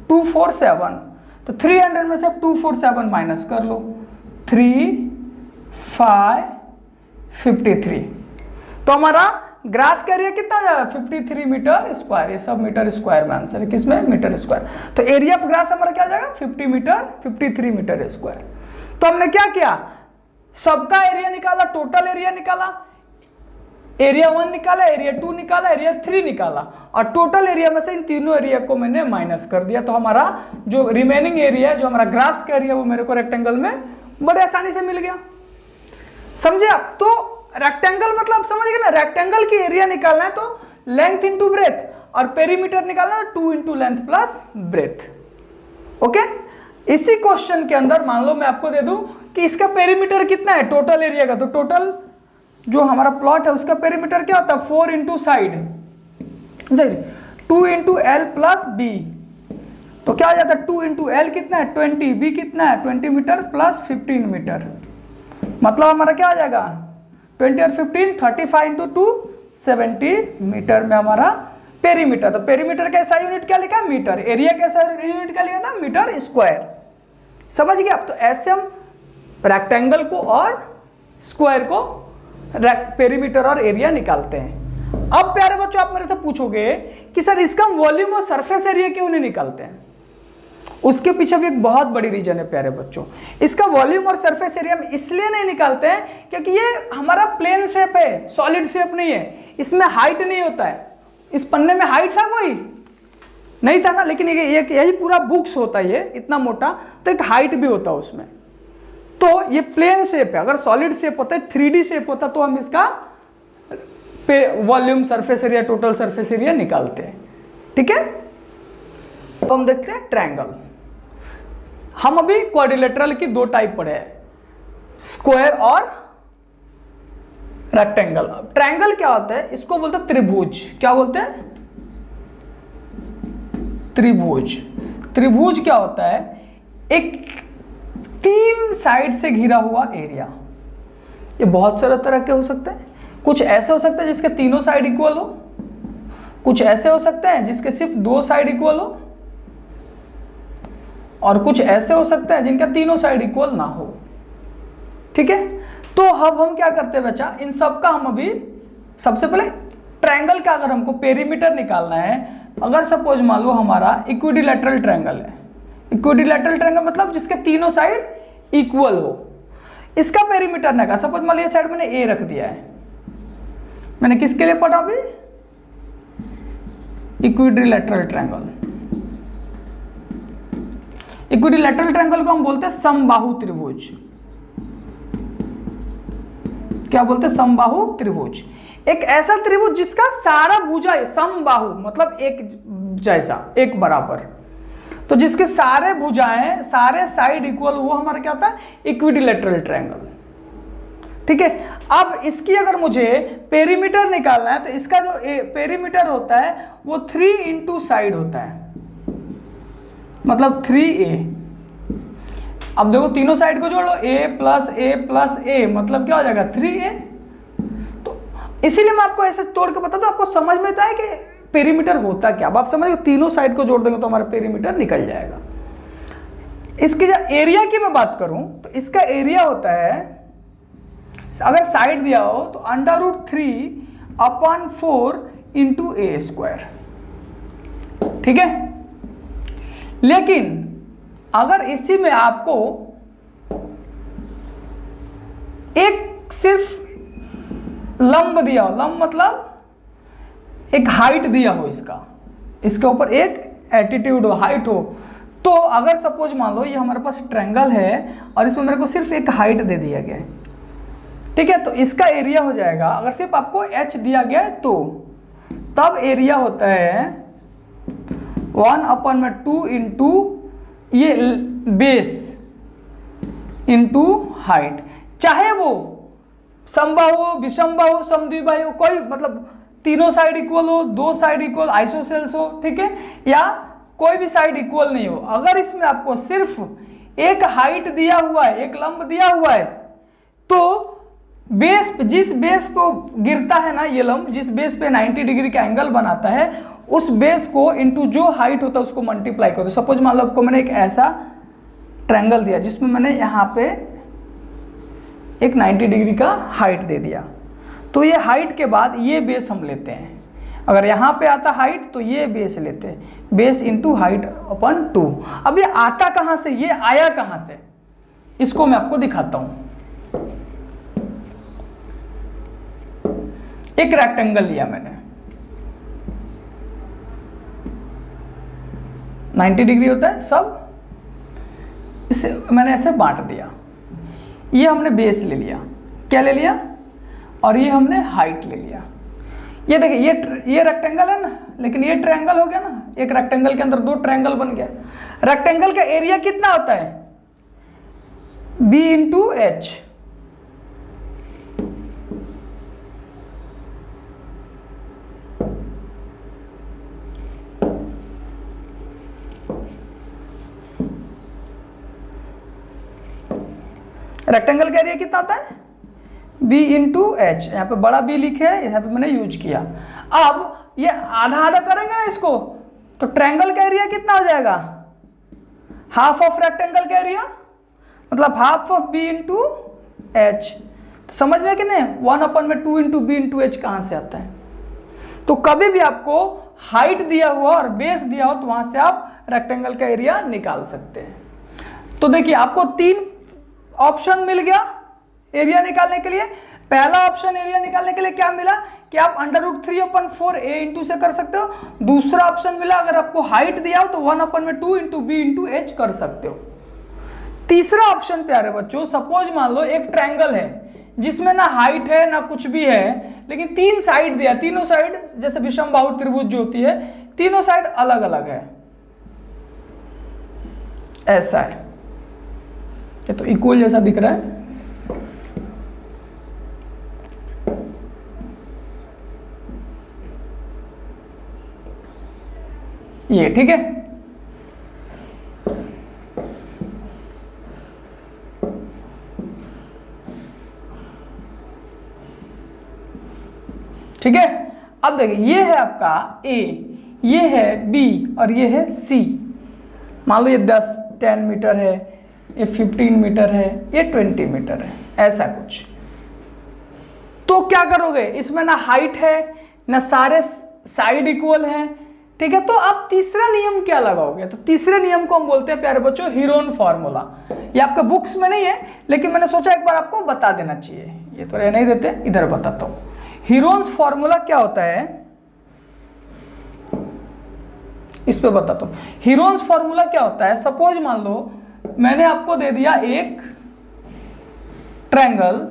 2 4 7, तो 300 में से 2 4 7 माइनस कर लो, 3 5 53, तो हमारा ग्रास का एरिया कितना आ जाएगा 53 मीटर स्क्वायर। ये सब मीटर स्क्वायर में आंसर है, किसमें मीटर स्क्वायर। तो एरिया ऑफ ग्रास हमारा क्या आ जाएगा 50 मीटर 53 मीटर स्क्वायर। तो हमने क्या किया, सबका एरिया निकाला, टोटल एरिया निकाला, एरिया 1 निकाला, एरिया 2 निकाला, एरिया 3 निकाला और टोटल एरिया में से इन तीनों एरिया को मैंने माइनस कर दिया। तो हमारा जो रिमेनिंग एरिया है, जो हमारा ग्रास का एरिया, वो मेरे को रेक्टेंगल में बड़े आसानी से मिल गया। समझे आप। तो रेक्टेंगल मतलब समझ गए ना, रेक्टेंगल की एरिया निकालना है तो लेंथ इंटू ब्रेथ और पेरीमीटर निकालना है 2 into length plus breadth. Okay, इसी क्वेश्चन के अंदर मान लो मैं आपको दे दूं कि इसका पेरीमीटर कितना है टोटल एरिया का, तो टोटल जो हमारा प्लॉट है उसका पेरीमीटर क्या होता है 4 into side, 2 into L plus B, तो क्या आ जाता है 2 इंटू एल कितना है 20, बी कितना है 20 मीटर प्लस 15 मीटर, मतलब हमारा क्या आ जाएगा 20 और 15 35 इंटू 2 70 मीटर में हमारा पेरीमीटर। तो पेरीमीटर का ऐसा यूनिट क्या लिखा है मीटर, एरिया का ऐसा यूनिट क्या लिखा था मीटर स्क्वायर। समझ गए आप। तो ऐसे हम रेक्टेंगल को और स्क्वायर को पेरीमीटर और एरिया निकालते हैं। अब प्यारे बच्चों आप मेरे से पूछोगे कि सर इसका वॉल्यूम और सरफेस एरिया क्यों नहीं निकालते हैं। उसके पीछे भी एक बहुत बड़ी रीजन है प्यारे बच्चों। इसका वॉल्यूम और सरफेस एरिया हम इसलिए नहीं निकालते हैं क्योंकि ये हमारा प्लेन शेप है, सॉलिड शेप नहीं है, इसमें हाइट नहीं होता है। इस पन्ने में हाइट था कोई नहीं था ना, लेकिन यही पूरा बुक्स होता है, ये इतना मोटा, तो एक हाइट भी होता है उसमें। तो ये प्लेन शेप है। अगर सॉलिड शेप होता है, 3D शेप होता, तो हम इसका volume, surface area, total surface area निकालते हैं। ठीक है, अब हम देखते हैं ट्रायंगल। हम अभी क्वाड्रिलेटरल की 2 टाइप पढ़े हैं, स्क्वायर और रेक्टेंगल। ट्रायंगल क्या होता है? इसको बोलते हैं त्रिभुज। क्या बोलते हैं? त्रिभुज। त्रिभुज क्या होता है? एक 3 साइड से घिरा हुआ एरिया। ये बहुत सारे तरह के हो सकते हैं। कुछ ऐसे हो सकते हैं जिसके तीनों साइड इक्वल हो, कुछ ऐसे हो सकते हैं जिसके सिर्फ 2 साइड इक्वल हो, और कुछ ऐसे हो सकते हैं जिनका तीनों साइड इक्वल ना हो। ठीक है, तो अब हम क्या करते हैं बच्चा, इन सब का हम अभी सबसे पहले ट्रायंगल का अगर हमको पेरीमीटर निकालना है, अगर सपोज मान लो हमारा इक्विडिलेटरल ट्रायंगल है। इक्विडिलेटरल ट्रायंगल मतलब जिसके तीनों साइड इक्वल हो, इसका पेरीमीटर निकाल। सपोज मान लो ये साइड मैंने ए रख दिया है, मैंने किसके लिए पढ़ा अभी? इक्विडिलेटरल ट्रायंगल। इक्विडिलेटरल ट्रायंगल को हम बोलते हैं समबाहु त्रिभुज। क्या बोलते हैं? समबाहु त्रिभुज। एक ऐसा त्रिभुज जिसका सारा भुजा समबाहु मतलब एक जैसा, एक बराबर, तो जिसके सारे भुजाएं, सारे साइड इक्वल, वो हमारा क्या होता है? इक्विडिलेटरल ट्रायंगल। ठीक है, अब इसकी अगर मुझे पेरीमीटर निकालना है, तो इसका जो पेरीमीटर होता है वो 3 इंटू साइड होता है, मतलब 3a। अब देखो तीनों साइड को जोड़ लो, a plus a plus a, मतलब क्या हो जाएगा? 3a। तो इसीलिए मैं आपको ऐसे तोड़ के बता दूं, आपको समझ में आता है कि पेरीमीटर होता क्या। अब आप समझो, तीनों साइड को जोड़ देंगे तो हमारा पेरीमीटर निकल जाएगा। इसकी जो एरिया की मैं बात करूं, तो इसका एरिया होता है, अगर साइड दिया हो तो √3/4 इंटू ए स्क्वायर। ठीक है, लेकिन अगर इसी में आपको एक सिर्फ लंब दिया हो, लंब मतलब एक हाइट दिया हो, इसके ऊपर एक एटीट्यूड हो, हाइट हो, तो अगर सपोज मान लो ये हमारे पास ट्रायंगल है और इसमें मेरे को सिर्फ एक हाइट दे दिया गया है। ठीक है, तो इसका एरिया हो जाएगा, अगर सिर्फ आपको h दिया गया है तो तब एरिया होता है 1/2 इंटू ये बेस इंटू हाइट। चाहे वो समबाहु हो, विषमबाहु, समद्विबाहु, कोई मतलब तीनों साइड इक्वल हो, 2 साइड इक्वल, आइसोसेल्स हो, ठीक है, या कोई भी साइड इक्वल नहीं हो, अगर इसमें आपको सिर्फ एक हाइट दिया हुआ है, एक लंब दिया हुआ है, तो बेस पे, जिस बेस को गिरता है ना ये लंब, जिस बेस पे 90 डिग्री का एंगल बनाता है, उस बेस को इंटू जो हाइट होता है उसको मल्टीप्लाई करो। सपोज मान लो आपको मैंने एक ऐसा ट्रायंगल दिया जिसमें मैंने यहाँ पे एक 90 डिग्री का हाइट दे दिया, तो ये हाइट के बाद ये बेस हम लेते हैं। अगर यहाँ पे आता हाइट तो ये बेस लेते हैं, बेस इंटू हाइट अपन 2। अब ये आता कहाँ से, ये आया कहाँ से, इसको मैं आपको दिखाता हूँ। एक रेक्टेंगल लिया मैंने, 90 डिग्री होता है सब, इसे मैंने ऐसे बांट दिया। ये हमने बेस ले लिया, क्या ले लिया, और ये हमने हाइट ले लिया। ये देखिए ये रेक्टेंगल है ना, लेकिन ये ट्रायंगल हो गया ना, एक रेक्टेंगल के अंदर 2 ट्रायंगल बन गया। रेक्टेंगल का एरिया कितना होता है? b into H. रेक्टेंगल का एरिया कितना होता है? b into H. यहाँ पे बड़ा B लिखे है, यहाँ पे मैंने यूज किया। अब ये आधा आधा करेंगे ना इसको, तो ट्रायंगल का एरिया कितना हो जाएगा? हाफ ऑफ रेक्टेंगल का एरिया, मतलब half of b into H. तो समझ में कि नहीं, 1/2 इंटू b इंटू एच कहाँ से आता है? तो कभी भी आपको हाइट दिया हुआ और बेस दिया हो तो वहां से आप रेक्टेंगल का एरिया निकाल सकते हैं। तो देखिए आपको 3 ऑप्शन मिल गया एरिया निकालने के लिए। पहला ऑप्शन एरिया निकालने के लिए क्या मिला कि आप √3/4 a इंटू से कर सकते हो। दूसरा ऑप्शन मिला अगर आपको हाइट दिया हो तो 1/2 इंटू b इंटू h कर सकते हो। तीसरा ऑप्शन प्यारे बच्चों, सपोज मान लो एक ट्रायंगल है जिसमें ना हाइट है ना कुछ भी है, लेकिन 3 साइड दिया, तीनों साइड जैसे विषमबाहु त्रिभुज जो होती है, तीनों साइड अलग अलग है, ऐसा है, ये तो इक्वल जैसा दिख रहा है। ये ठीक है। ठीक है, अब देखिए ये है आपका A, ये है B और ये है C। मान लो ये 10 मीटर है, ये 15 मीटर है, ये 20 मीटर है, ऐसा कुछ। तो क्या करोगे, इसमें ना हाइट है ना सारे साइड इक्वल हैं, ठीक है। तो आप तीसरा नियम क्या लगाओगे, तो तीसरे नियम को हम बोलते हैं प्यारे बच्चों हीरोन फॉर्मूला। ये आपका बुक्स में नहीं है, लेकिन मैंने सोचा एक बार आपको बता देना चाहिए। ये तो रहने ही देते, इधर बताता हूं। हीरोन्स फॉर्मूला क्या होता है, इस पे बताता हूं। हीरोन्स फॉर्मूला क्या होता है, सपोज मान लो मैंने आपको दे दिया एक ट्रायंगल,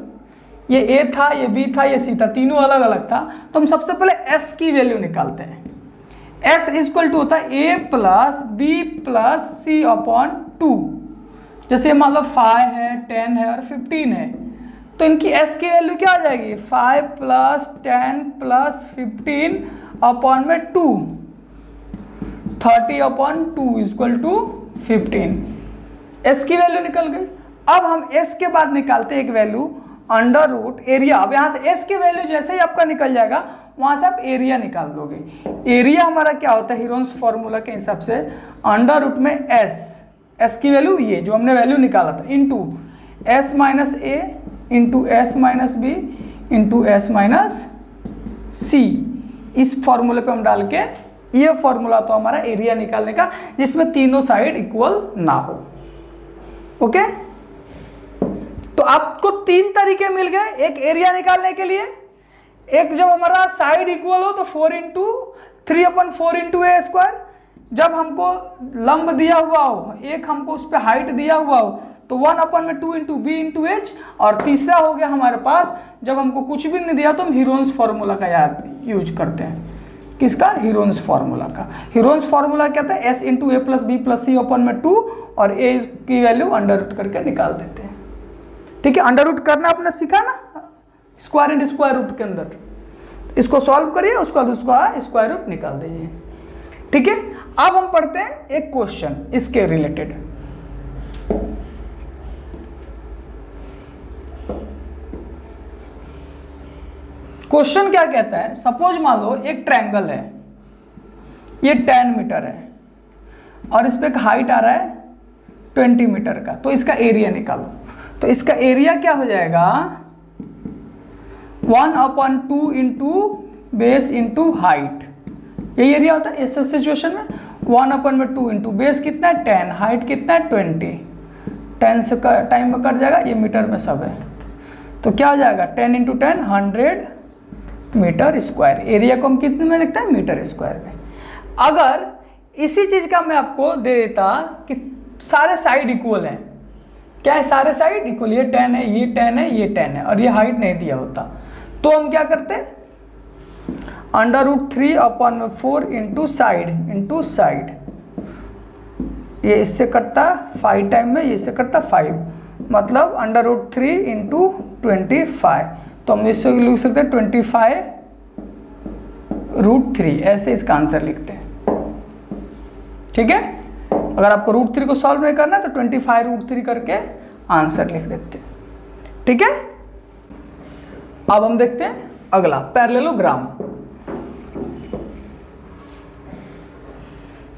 ये ए था, ये बी था, ये सी था, तीनों अलग अलग था। तो हम सबसे पहले एस की वैल्यू निकालते हैं। एस इक्वल टू होता है ए प्लस बी प्लस सी अपॉन 2। जैसे मान लो 5 है, 10 है और 15 है, तो इनकी एस की वैल्यू क्या आ जाएगी, 5 प्लस 10 प्लस 15 अपॉन में 2, 30 अपॉन 2 इक्वल टू 15। एस की वैल्यू निकल गई। अब हम एस के बाद निकालते हैं एक वैल्यू अंडर रूट एरिया। अब यहाँ से एस की वैल्यू जैसे ही आपका निकल जाएगा, वहां से आप एरिया निकाल दोगे। एरिया हमारा क्या होता है हीरोन्स फॉर्मूला के हिसाब से, अंडर रूट में एस की वैल्यू ये जो हमने वैल्यू निकाला था into S minus A into S minus B into S minus C. इस फॉर्मूले पे हम डाल के, ये फॉर्मूला तो हमारा एरिया निकालने का जिसमें तीनों साइड इक्वल ना हो। ओके, तो आपको 3 तरीके मिल गए, एक एरिया निकालने के लिए, एक जब हमारा साइड इक्वल हो तो 4 इंटू 3/4 इंटू ए स्क्वायर, जब हमको लंब दिया हुआ हो, एक हमको उस पर हाइट दिया हुआ हो तो 1/2 इंटू बी इंटू एच, और तीसरा हो गया हमारे पास जब हमको कुछ भी नहीं दिया तो हम हीरोन्स फॉर्मूला का याद यूज करते हैं। किसका, हीरोन्स फॉर्मूला का। हीरोन्स फॉर्मूला क्या था, S into A plus B plus C upon में 2 और ए की वैल्यू अंडर रूट करके निकाल देते हैं। ठीक है, अंडर रूट करना आपने सीखा ना स्क्वायर एंड स्क्वायर रूट के अंदर। इसको सॉल्व करिए, उसका उसका स्क्वायर रूट निकाल दीजिए। ठीक है, अब हम पढ़ते हैं एक क्वेश्चन इसके रिलेटेड। क्वेश्चन क्या कहता है, सपोज मान लो एक ट्रायंगल है, ये 10 मीटर है और इस पे एक हाइट आ रहा है 20 मीटर का, तो इसका एरिया निकालो। तो इसका एरिया क्या हो जाएगा, 1/2 इंटू बेस इंटू हाइट, यही एरिया होता है इस सिचुएशन में। 1/2 इंटू बेस कितना है 10, हाइट कितना है 20, 10 से टाइम में कट जाएगा, ये मीटर में सब है, तो क्या हो जाएगा 10 इंटू 10 100 मीटर स्क्वायर। एरिया को हम कितने में लिखते हैं, मीटर स्क्वायर में। अगर इसी चीज का मैं आपको दे देता कि सारे साइड इक्वल हैं, क्या है सारे साइड इक्वल, ये 10 है, ये 10 है, ये 10 है, और ये हाइट नहीं दिया होता, तो हम क्या करते हैं, √3/4 इंटू साइड, ये इससे कटता 5 टाइम में, ये इससे कटता 5, मतलब √3 इंटू 25, तो हम इससे लिख सकते हैं 25√3, ऐसे इसका आंसर लिखते हैं। ठीक है, अगर आपको √3 को सॉल्व नहीं करना है तो 25√3 करके आंसर लिख देते हैं। ठीक है, अब हम देखते हैं अगला पैरेललोग्राम।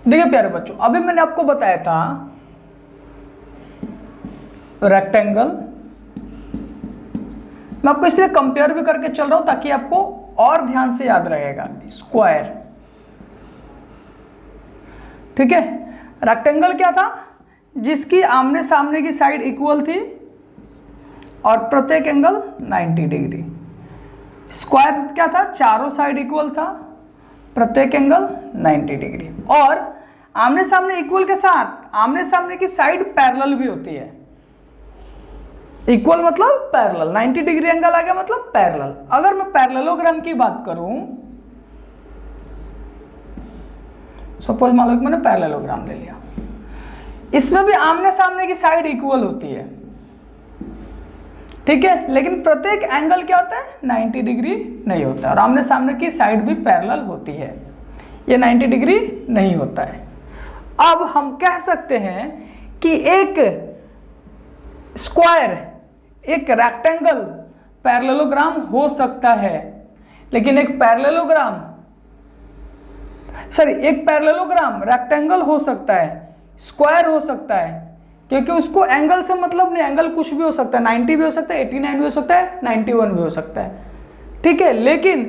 देखिए प्यारे बच्चों, अभी मैंने आपको बताया था रेक्टेंगल, मैं आपको इसलिए कंपेयर भी करके चल रहा हूं ताकि आपको और ध्यान से याद रहेगा। स्क्वायर, ठीक है, रेक्टेंगल क्या था, जिसकी आमने सामने की साइड इक्वल थी और प्रत्येक एंगल 90 डिग्री। स्क्वायर क्या था, चारों साइड इक्वल था, प्रत्येक एंगल 90 डिग्री। और आमने सामने इक्वल के साथ आमने सामने की साइड पैरेलल भी होती है। इक्वल मतलब पैरेलल, 90 डिग्री एंगल आ गया मतलब पैरेलल। अगर मैं पैरेललोग्राम की बात करूं, सपोज मान लो कि मैंने पैरेललोग्राम ले लिया, इसमें भी आमने सामने की साइड इक्वल होती है, ठीक है, लेकिन प्रत्येक एंगल क्या होता है, 90 डिग्री नहीं होता, और आमने सामने की साइड भी पैरेलल होती है, ये 90 डिग्री नहीं होता है। अब हम कह सकते हैं कि एक स्क्वायर, एक रेक्टेंगल पैरेललोग्राम हो सकता है, लेकिन एक पैरेललोग्राम रेक्टेंगल हो सकता है, स्क्वायर हो सकता है, क्योंकि उसको एंगल से मतलब नहीं, एंगल कुछ भी हो सकता है, 90 भी हो सकता है, 89 भी हो सकता है, 91 भी हो सकता है, ठीक है, लेकिन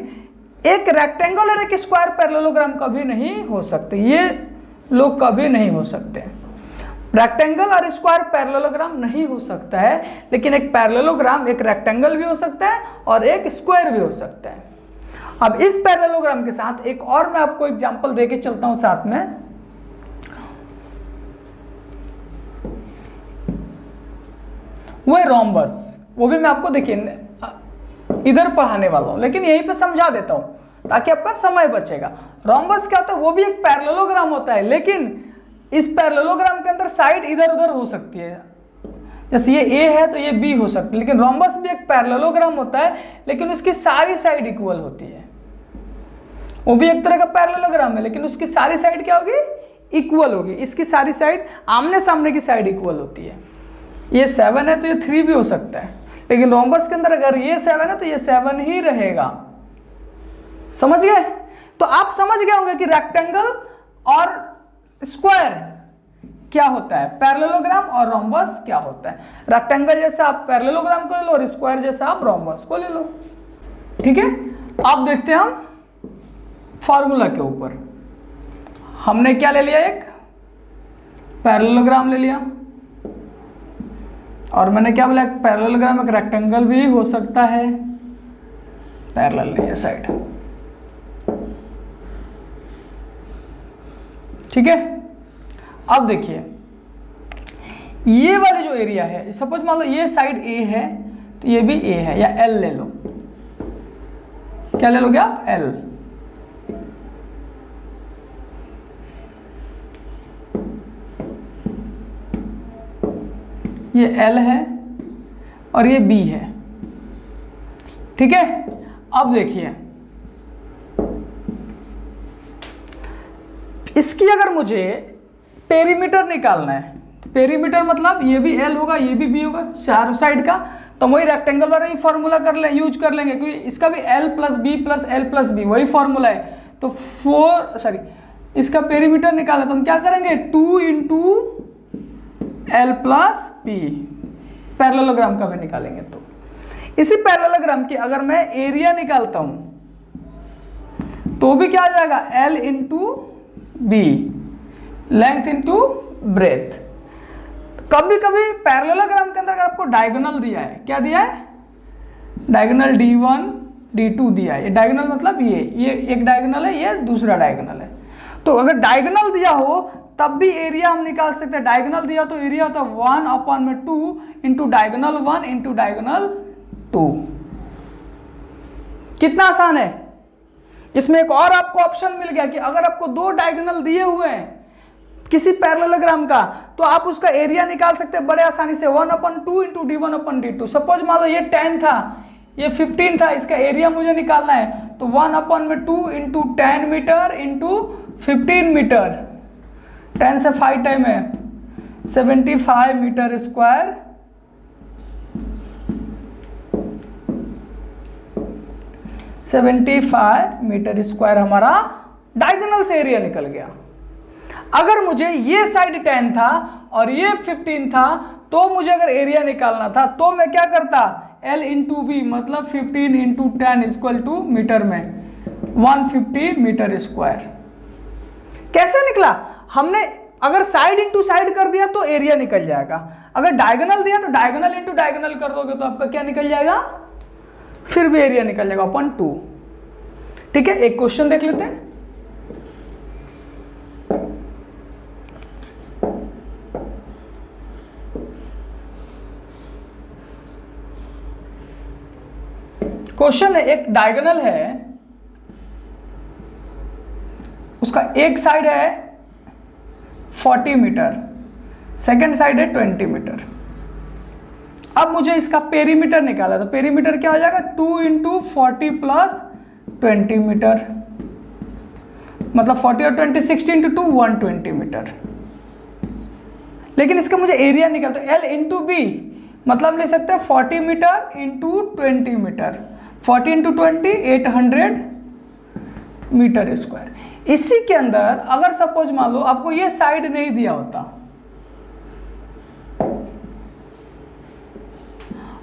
एक रेक्टेंगल और एक स्क्वायर पैरेललोग्राम कभी नहीं हो सकते, ये लोग कभी नहीं हो सकते। रेक्टेंगल और स्क्वायर पैरेललोग्राम नहीं हो सकता है, लेकिन एक पैरेललोग्राम एक रेक्टेंगल भी हो सकता है और एक स्क्वायर भी हो सकता है। अब इस पैरेललोग्राम के साथ एक और मैं आपको एग्जांपल देके चलता हूं साथ में। वो है रोम्बस, वो भी मैं आपको देखिए इधर पढ़ाने वाला हूं, लेकिन यहीं पे समझा देता हूं ताकि आपका समय बचेगा। रोम्बस क्या होता है, वो भी एक पैरेललोग्राम होता है, लेकिन इस पैरेललोग्राम के अंदर साइड इधर उधर हो सकती है, जैसे ये ए है तो ये बी हो सकती है, लेकिन रोम्बस भी एक पैरेललोग्राम होता है, लेकिन उसकी सारी साइड इक्वल होती है। वो भी एक तरह का पैरेललोग्राम है, लेकिन उसकी सारी साइड क्या होगी, इक्वल होगी। इसकी सारी साइड आमने सामने की साइड इक्वल होती है। ये 7 है तो ये 3 भी हो सकता है, लेकिन रोम्बस के अंदर अगर ये 7 है तो ये 7 ही रहेगा। समझ गए? तो आप समझ गए होंगे कि रेक्टेंगल और स्क्वायर क्या होता है, पैरेललोग्राम और रोम्बस क्या होता है। रेक्टेंगल जैसा आप पैरेललोग्राम को ले लो और स्क्वायर जैसा आप रोम्बस को ले लो, ठीक है। अब देखते हैं हम फॉर्मूला के ऊपर। हमने क्या ले लिया, एक पैरेललोग्राम ले लिया, और मैंने क्या बोला, पैरेललोग्राम एक रेक्टेंगल भी हो सकता है, पैरेलल नहीं है साइड, ठीक है। अब देखिए ये वाली जो एरिया है, सपोज मान लो ये साइड ए है तो ये भी ए है, या एल ले लो, क्या ले लोगे आप, एल। ये एल है और ये बी है, ठीक है। अब देखिए इसकी अगर मुझे पेरीमीटर निकालना है, तो पेरीमीटर मतलब ये भी एल होगा, ये भी बी होगा, चारों साइड का, तो वही रेक्टेंगल वाला ही फॉर्मूला यूज कर लेंगे, क्योंकि इसका भी L plus B plus L plus B वही फॉर्मूला है। तो इसका पेरीमीटर निकालना तो हम क्या करेंगे, 2 into L plus B, parallelogram का भी निकालेंगे। तो इसी पैरेललोग्राम की अगर मैं एरिया निकालता हूं तो भी क्या आ जाएगा, L into B, length into breadth. कभी कभी पैरेललोग्राम के अंदर अगर आपको डायगोनल दिया है, क्या दिया है, डायगोनल D1 D2 दिया है, ये डायगोनल मतलब ये एक डायगोनल है, ये दूसरा डायगोनल है। तो अगर डायगोनल दिया हो तब भी एरिया हम निकाल सकते हैं। डायगोनल दिया तो एरिया होता है 1/2 इंटू डायगोनल 1 इंटू डायगोनल 2। कितना आसान है। इसमें एक और आपको ऑप्शन मिल गया कि अगर आपको 2 डायगोनल दिए हुए हैं किसी पैरेललोग्राम का, तो आप उसका एरिया निकाल सकते हैं बड़े आसानी से, 1/2 इंटू D1/D2। सपोज मान लो ये 10 था, ये 15 था, इसका एरिया मुझे निकालना है, तो 1/2 इंटू 10 मीटर इंटू 15 मीटर, 10 से 5 टाइम है, 75 मीटर स्क्वायर, 75 मीटर स्क्वायर हमारा डायगोनल से एरिया निकल गया। अगर मुझे ये साइड 10 था और ये 15 था, तो मुझे अगर एरिया निकालना था तो मैं क्या करता, L इंटू बी, मतलब 15 इंटू 10 इक्वल टू मीटर में 150 मीटर स्क्वायर। कैसे निकला, हमने अगर साइड इंटू साइड कर दिया तो एरिया निकल जाएगा, अगर डायगोनल दिया तो डायगोनल इंटू डायगोनल कर दोगे तो आपका क्या निकल जाएगा, फिर भी एरिया निकल जाएगा अपन 2। ठीक है, एक क्वेश्चन देख लेते हैं। क्वेश्चन है, एक डायगोनल है, उसका एक साइड है 40 मीटर, सेकेंड साइड है 20 मीटर। अब मुझे इसका पेरीमीटर निकाला, तो पेरीमीटर क्या हो जाएगा 2 इंटू 40 प्लस 20 मीटर, मतलब 40 और 20 60 इंटू 2 120 मीटर। लेकिन इसका मुझे एरिया निकालता है, L इंटू बी, मतलब ले सकते हैं 40 metre into 20 metre, 40 into 20 800 metre square. इसी के अंदर अगर सपोज मान लो आपको ये साइड नहीं दिया होता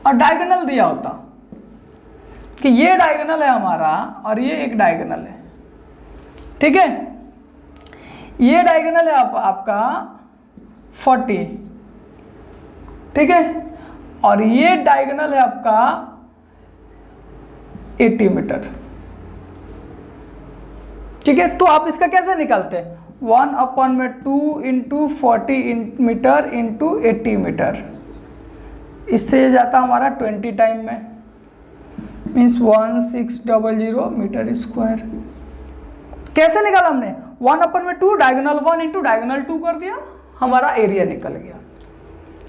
और डायगोनल दिया होता कि ये डायगोनल है हमारा और ये एक डायगोनल है, ठीक है, ये डायगोनल है आपका 40, ठीक है, और ये डायगोनल है आपका 80 मीटर। ठीक है, तो आप इसका कैसे निकालते हैं, 1/2 इंटू 40 मीटर इंटू 80 मीटर, इससे जाता हमारा 20 टाइम में, मीन्स 1600 मीटर स्क्वायर। कैसे निकाला हमने, 1/2 डायगोनल 1 इंटू डायगोनल 2 कर दिया, हमारा एरिया निकल गया।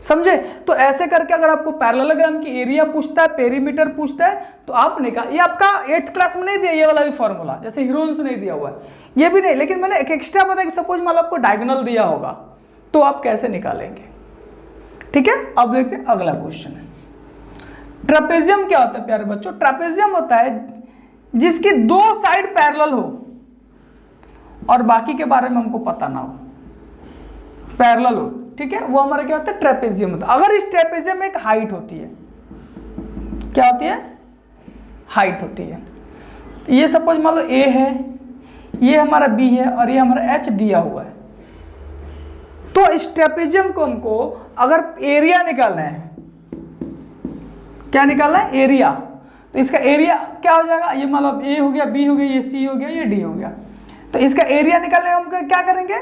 समझे? तो ऐसे करके अगर आपको पैरेललोग्राम की एरिया पूछता है, पेरीमीटर पूछता है, तो आप निकाल, ये आपका 8th क्लास में नहीं दिया ये वाला भी फॉर्मूला, जैसे हीरोइंस नहीं दिया हुआ है, ये भी नहीं, लेकिन मैंने एक एक्स्ट्रा बताया कि सपोज मान लो आपको डायगोनल दिया होगा तो आप कैसे निकालेंगे। ठीक है, अब देखते हैं अगला क्वेश्चन है, ट्रेपेजियम क्या होता है प्यारे बच्चों। ट्रेपेजियम होता है जिसकी 2 साइड पैरेलल हो और बाकी के बारे में हमको पता ना हो, पैरेलल हो, ठीक है, वो हमारा क्या होता है, ट्रेपेजियम होता है। अगर इस ट्रेपेजियम में एक हाइट होती है, क्या होती है, हाइट होती है, तो ये सपोज मान लो ए है, ये हमारा बी है और ये हमारा एच दिया हुआ है, तो इस ट्रेपेजियम को हमको अगर एरिया निकालना है, क्या निकालना है, एरिया, तो इसका एरिया क्या हो जाएगा, ये मान लो ए हो गया, बी हो गया, ये सी हो गया, ये डी हो गया, तो इसका एरिया निकालने हम क्या करेंगे,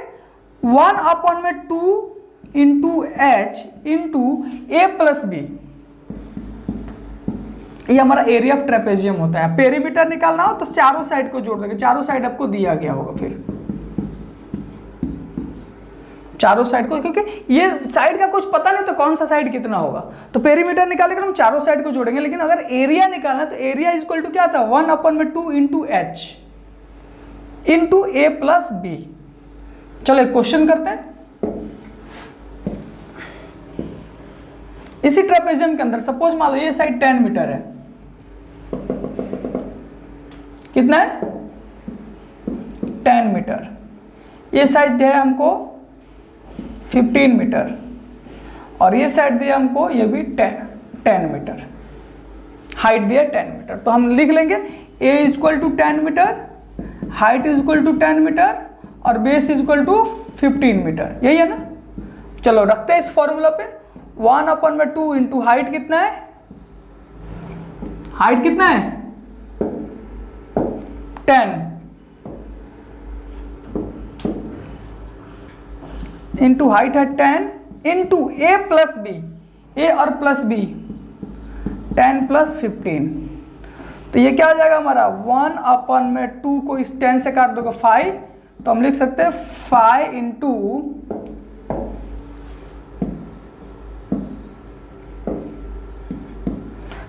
1/2 into H into A plus B, ये हमारा एरिया ऑफ ट्रेपेजियम होता है। पेरीमीटर निकालना हो तो चारों साइड को जोड़ देंगे, चारों साइड आपको दिया गया होगा, फिर चारों साइड को, क्योंकि ये साइड का कुछ पता नहीं तो कौन सा साइड कितना होगा, तो पेरीमीटर निकालने के हम चारों साइड को जोड़ेंगे। लेकिन अगर एरिया निकालना तो एरिया इज इक्वल टू क्या आता है, 1/2 into H into A plus B. चलो एक क्वेश्चन करते हैं, इसी ट्रेपेजियम के अंदर सपोज मान लो ये साइड 10 मीटर है, कितना है 10 मीटर, ये साइड दिया है हमको 15 मीटर और ये साइड दिया हमको ये भी 10 मीटर, हाइट दिया 10 मीटर, तो हम लिख लेंगे A is equal to 10 metre, height is equal to 10 metre और base is equal to 15 metre, यही है ना। चलो रखते हैं इस फॉर्मूला पे, 1/2 इंटू हाइट कितना है, हाइट कितना है 10 इंटू हाइट है 10 इंटू ए प्लस बी, ए और प्लस बी 10 प्लस 15, तो ये क्या हो जाएगा हमारा 1/2 को इस 10 से काट दोगे 5, तो हम लिख सकते हैं 5 इंटू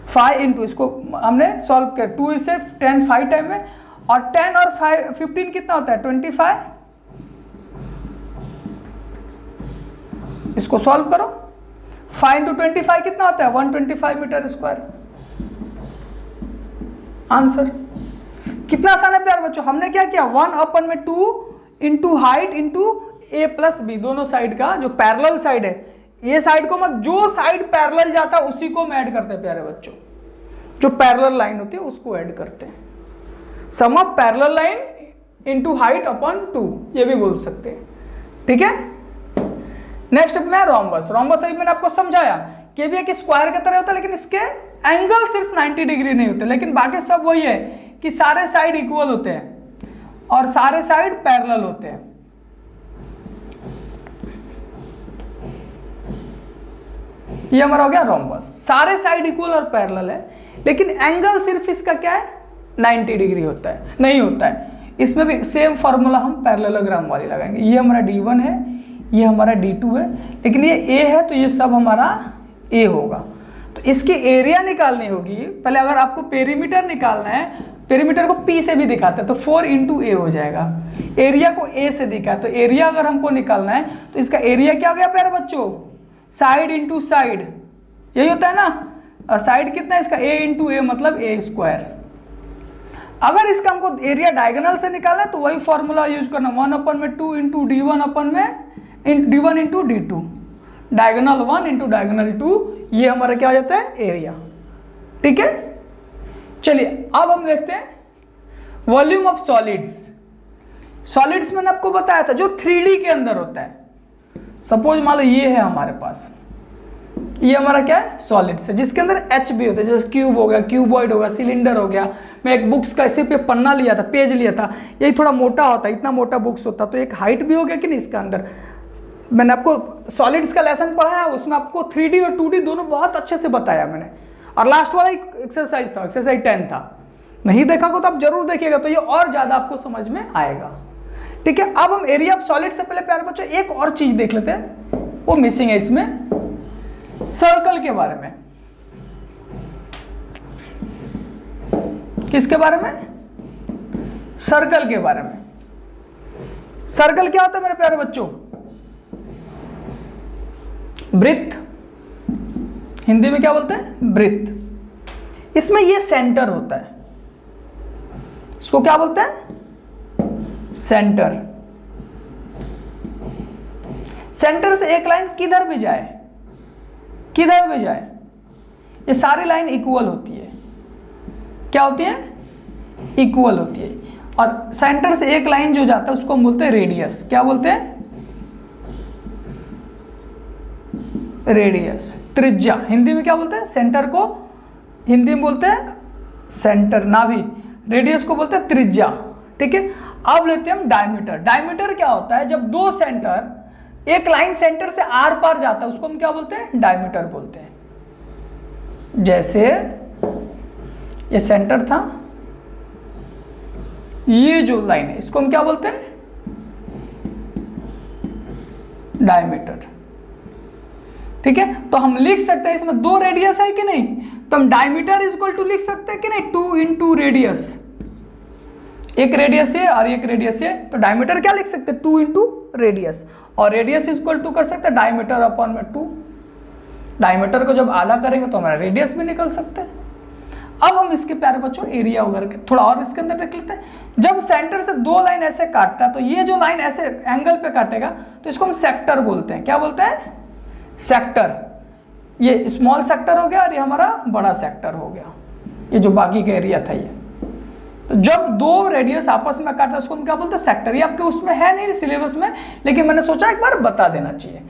5 इंटू, इसको हमने सॉल्व किया 2 से 10 5 टाइम में, और 10 और 15 कितना होता है 25, इसको सॉल्व करो, 5 इंटू 25 कितना होता है 125 मीटर स्क्वायर, आंसर। कितना आसान है प्यारे बच्चों, हमने क्या किया 1/2 into height into A plus B, दोनों साइड का जो पैरेलल साइड है, ये साइड को मत, जो साइड पैरेलल जाता है उसी को हम ऐड करते हैं प्यारे बच्चों, जो पैरेलल लाइन होती है उसको ऐड करते हैं, sum of parallel line into height upon 2, ये भी बोल सकते हैं, ठीक है। नेक्स्ट में रोम्बस। रोम्बस अभी मैंने आपको समझाया कि भी एक स्क्वायर की तरह होता है, लेकिन इसके एंगल सिर्फ 90 डिग्री नहीं होते, लेकिन बाकी सब वही है कि सारे साइड इक्वल होते हैं और सारे साइड पैरेलल होते हैं। ये हमारा हो गया रोम्बस, सारे साइड इक्वल और पैरेलल है, लेकिन एंगल सिर्फ इसका क्या है 90 डिग्री होता है, नहीं होता है। इसमें भी सेम फार्मूला हम पैरेललोग्राम वाली लगाएंगे। ये हमारा D1 है, ये हमारा D2 है, लेकिन ये A है तो ये सब हमारा A होगा। तो इसकी एरिया निकालनी होगी। पहले अगर आपको पेरीमीटर निकालना है, पेरीमीटर को P से भी दिखाते हैं तो 4 × A हो जाएगा। एरिया को A से दिखा, तो एरिया अगर हमको निकालना है तो इसका एरिया क्या हो गया प्यारे बच्चों, साइड इंटू साइड, यही होता है ना। और साइड कितना है इसका A × A मतलब A²। अगर इसका हमको एरिया डायगोनल से निकालना है तो वही फॉर्मूला यूज करना, 1/2 × D1 × D2, डायगोनल 1 × डायगोनल 2, ये हमारा क्या हो जाता है एरिया। ठीक है, चलिए अब हम देखते हैं वॉल्यूम ऑफ सॉलिड्स। सॉलिड्स मैंने आपको बताया था जो 3D के अंदर होता है। सपोज मान लो ये है हमारे पास, ये हमारा क्या है सॉलिड्स है, जिसके अंदर H भी होता है, जैसे क्यूब हो गया, क्यूबॉइड हो गया, सिलेंडर हो गया। मैं एक बुक्स का इसी पे पन्ना लिया था, पेज लिया था, यही थोड़ा मोटा होता है, इतना मोटा बुक्स होता, तो एक हाइट भी हो गया कि नहीं इसका अंदर। मैंने आपको सॉलिड्स का लेसन पढ़ाया, उसमें आपको 3D और 2D दोनों बहुत अच्छे से बताया मैंने। और लास्ट वाला एक एक्सरसाइज था, एक्सरसाइज 10 था, नहीं देखा को तो आप जरूर देखिएगा, तो ये और ज़्यादा आपको समझ में आएगा। ठीक है, अब हम एरिया ऑफ सॉलिड से पहले प्यारे बच्चों एक और चीज़ देख लेते हैं, वो मिसिंग है इसमें, सर्कल के बारे में। किसके बारे में, सर्कल के बारे में। सर्कल क्या होता है मेरे प्यारे बच्चों, वृत्त, हिंदी में क्या बोलते हैं वृत्त। इसमें ये सेंटर होता है, इसको क्या बोलते हैं सेंटर। सेंटर से एक लाइन किधर भी जाए, किधर भी जाए, ये सारी लाइन इक्वल होती है। क्या होती है, इक्वल होती है। और सेंटर से एक लाइन जो जाता है उसको हम बोलते हैं रेडियस। क्या बोलते हैं, रेडियस, त्रिज्या। हिंदी में क्या बोलते हैं, सेंटर को हिंदी में बोलते हैं सेंटर, नाभि। रेडियस को बोलते हैं त्रिज्या। ठीक है, अब लेते हैं हम डायमीटर। डायमीटर क्या होता है, जब दो सेंटर, एक लाइन सेंटर से आर पार जाता है उसको हम क्या बोलते हैं, डायमीटर बोलते हैं। जैसे ये सेंटर था, ये जो लाइन है इसको हम क्या बोलते हैं, डायमीटर। ठीक है, तो हम लिख सकते हैं इसमें दो रेडियस है कि नहीं, तो हम डायमीटर इक्वल टू लिख सकते हैं कि नहीं, 2 × रेडियस। एक रेडियस है और एक रेडियस है, तो डायमीटर क्या लिख सकते हैं, 2 × रेडियस। और रेडियस इक्वल टू कर सकते हैं डायमीटर अपॉन 2। डायमीटर को जब आधा करेंगे तो हमारा रेडियस भी निकल सकता है। अब हम इसके प्यारे बच्चों एरिया वगैरह थोड़ा और इसके अंदर देख लेते हैं। जब सेंटर से दो लाइन ऐसे काटता है, तो ये जो लाइन ऐसे एंगल पे काटेगा तो इसको हम सेक्टर बोलते हैं। क्या बोलते हैं, सेक्टर। ये स्मॉल सेक्टर हो गया और ये हमारा बड़ा सेक्टर हो गया, ये जो बाकी का एरिया था ये। तो जब दो रेडियस आपस में काटता है उसको हम क्या बोलते हैं, सेक्टर। ये आपके उसमें है नहीं सिलेबस में, लेकिन मैंने सोचा एक बार बता देना चाहिए।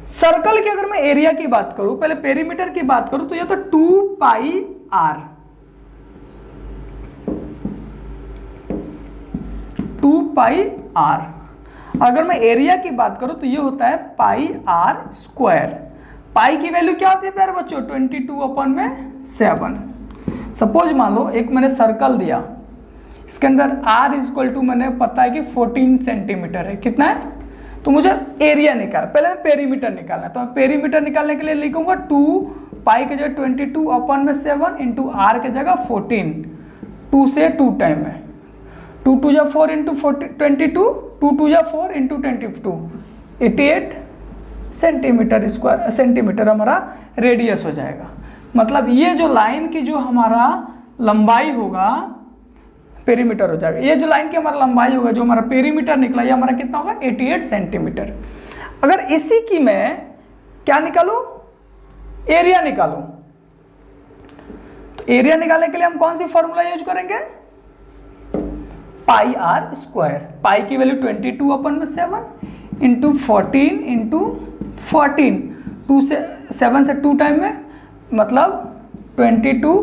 सर्कल की अगर मैं एरिया की बात करूं, पहले पेरीमीटर की बात करूं, तो ये तो 2πr, 2πr। अगर मैं एरिया की बात करूं तो ये होता है πr²। पाई की वैल्यू क्या होती है प्यारे बच्चों, 22/7। सपोज मान लो एक मैंने सर्कल दिया, इसके अंदर r इक्वल टू मैंने पता है कि 14 सेंटीमीटर है। कितना है, तो मुझे एरिया निकाल, पहले पेरीमीटर निकालना है। तो मैं पेरीमीटर निकालने के लिए लिखूंगा 2π के जगह 22/7 इंटू r के जगह 14, 2 से 2 टाइम है, 2 2 × 4 into 22, 2 2 × 4 into 22, 88 centimetre square, centimetre हमारा रेडियस हो जाएगा। मतलब ये जो लाइन की जो हमारा लंबाई होगा, पेरीमीटर हो जाएगा। ये जो लाइन की हमारा लंबाई होगा, जो हमारा पेरीमीटर निकला, ये हमारा कितना होगा, 88 सेंटीमीटर। अगर इसी की मैं क्या निकालूं, एरिया निकालूं, तो एरिया निकालने के लिए हम कौन सी फॉर्मूला यूज करेंगे, πr²। पाई की वैल्यू 22/7 इंटू 14 इंटू 14, 2 से 7 से 2 टाइम में मतलब 22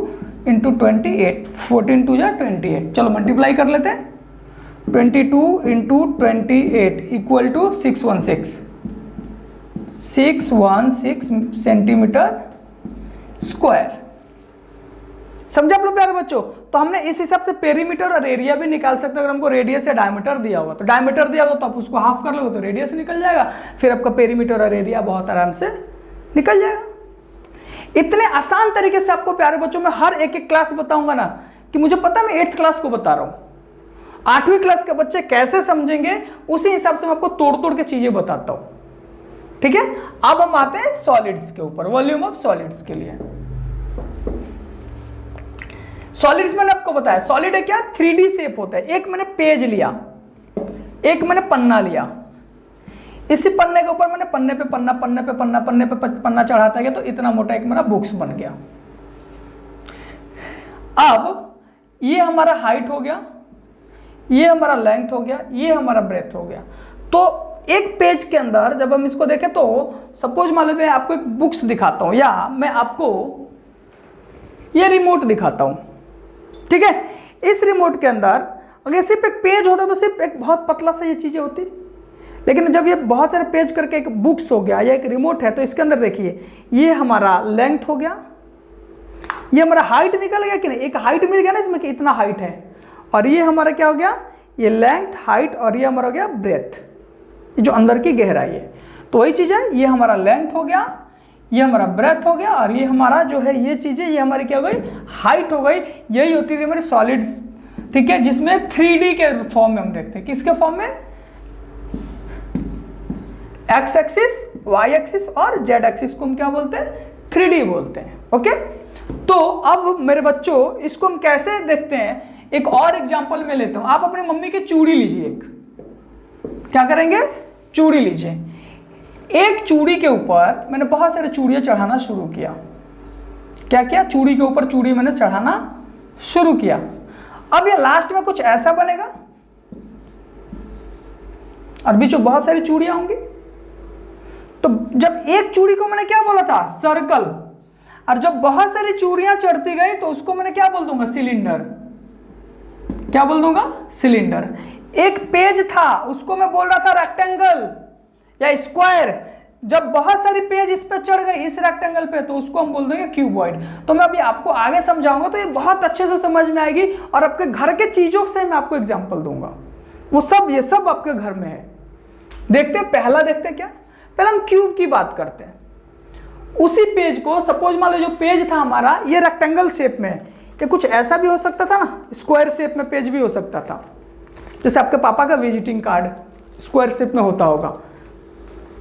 इंटू 28, 14 2 या 28। चलो मल्टीप्लाई कर लेते हैं। 22 into 28 equal to 616 centimetre square. समझे आप लोग प्यारे बच्चों? तो हमने इस हिसाब से पेरीमीटर और एरिया भी निकाल सकते हैं। अगर हमको रेडियस या डायमीटर दिया होगा तो डायमीटर दिया होगा तो आप उसको हाफ कर लोगे तो रेडियस निकल जाएगा, फिर आपका पेरीमीटर और एरिया बहुत आराम से निकल जाएगा। इतने आसान तरीके से आपको प्यारे बच्चों में हर एक एक क्लास बताऊंगा ना कि मुझे पता मैं 8th क्लास को बता रहा हूं, 8वीं क्लास के बच्चे कैसे समझेंगे उसी हिसाब से मैं आपको तोड़ तोड़ के चीजें बताता हूं। ठीक है, अब हम आते हैं सॉलिड्स के ऊपर, वॉल्यूम ऑफ सॉलिड्स के लिए। सॉलिड्स मैंने आपको बताया, सॉलिड है क्या, 3D शेप होता है। एक मैंने पेज लिया, एक मैंने पन्ना लिया, इसी पन्ने के ऊपर मैंने पन्ने पे पन्ना, पन्ने पे पन्ना, पन्ने पे पन्ना चढ़ाता गया तो इतना मोटा एक मेरा बुक्स बन गया। अब ये हमारा हाइट हो गया, ये हमारा लेंथ हो गया, ये हमारा ब्रेथ हो गया। तो एक पेज के अंदर जब हम इसको देखें तो सपोज मान लो मैं आपको एक बुक्स दिखाता हूं या मैं आपको ये रिमोट दिखाता हूं। ठीक है, इस रिमोट के अंदर अगर सिर्फ एक पेज होता तो सिर्फ एक बहुत पतला सा ये चीजें होती, लेकिन जब ये बहुत सारे पेज करके एक बुक्स हो गया या एक रिमोट है तो इसके अंदर देखिए ये हमारा लेंथ हो गया, ये हमारा हाइट निकल गया कि नहीं, एक हाइट मिल गया ना इसमें कि इतना हाइट है, और ये हमारा क्या हो गया, ये लेंथ, हाइट, और ये हमारा हो गया ब्रेथ, ये जो अंदर की गहराई है। तो वही चीज है, ये हमारा लेंथ हो गया, ये हमारा ब्रेथ हो गया, और ये हमारा जो है ये चीजें ये हमारी क्या हो गई, हाइट हो गई। यही होती है हमारी सॉलिड्स। ठीक है, जिसमें 3D के फॉर्म में हम देखते हैं। किसके फॉर्म में, एक्स एक्सिस, वाई एक्सिस और जेड एक्सिस को हम क्या बोलते हैं, 3D बोलते हैं। ओके, तो अब मेरे बच्चों इसको हम कैसे देखते हैं, एक और एग्जांपल में लेता हूं। आप अपनी मम्मी की चूड़ी लीजिए, एक क्या करेंगे, चूड़ी लीजिए। एक चूड़ी के ऊपर मैंने बहुत सारे चूड़ियां चढ़ाना शुरू किया। क्या किया, चूड़ी के ऊपर चूड़ी मैंने चढ़ाना शुरू किया। अब ये लास्ट में कुछ ऐसा बनेगा और बीच में बहुत सारी चूड़ियां होंगी। तो जब एक चूड़ी को मैंने क्या बोला था, सर्कल, और जब बहुत सारी चूड़ियां चढ़ती गई तो उसको मैंने क्या बोल दूंगा, सिलेंडर। क्या बोल दूंगा, सिलेंडर। एक पेज था उसको मैं बोल रहा था रेक्टेंगल या स्क्वायर। जब बहुत सारी पेज इस पे चढ़ गई इस रेक्टेंगल पे तो उसको हम बोल देंगे क्यूबॉइड। तो मैं अभी आपको आगे समझाऊंगा तो ये बहुत अच्छे से समझ में आएगी, और आपके घर के चीजों से मैं आपको एग्जांपल दूंगा। वो सब ये सब आपके घर में है। देखते हैं, पहला देखते हैं क्या, पहले हम क्यूब की बात करते हैं। उसी पेज को सपोज मान लो जो पेज था हमारा ये रेक्टेंगल शेप में है, ये कुछ ऐसा भी हो सकता था ना, स्क्वायर शेप में पेज भी हो सकता था। जैसे आपके पापा का विजिटिंग कार्ड स्क्वायर शेप में होता होगा,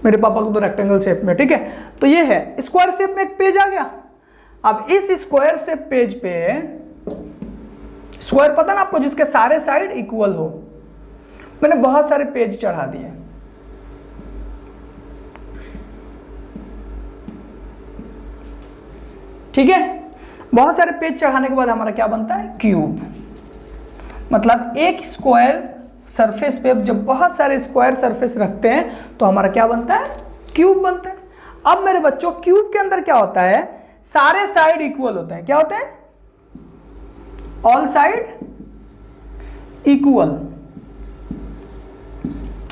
मेरे पापा को तो रेक्टेंगल शेप में। ठीक है, तो ये है स्क्वायर शेप में एक पेज आ गया। अब इस स्क्वायर शेप पेज पे, स्क्वायर पता ना आपको, जिसके सारे साइड इक्वल हो, मैंने बहुत सारे पेज चढ़ा दिए। ठीक है, बहुत सारे पेज चढ़ाने के बाद हमारा क्या बनता है, क्यूब। मतलब एक स्क्वायर सरफेस पे जब बहुत सारे स्क्वायर सरफेस रखते हैं तो हमारा क्या बनता है, क्यूब बनता है। अब मेरे बच्चों क्यूब के अंदर क्या होता है, सारे साइड इक्वल होते हैं। क्या होते हैं, ऑल साइड इक्वल।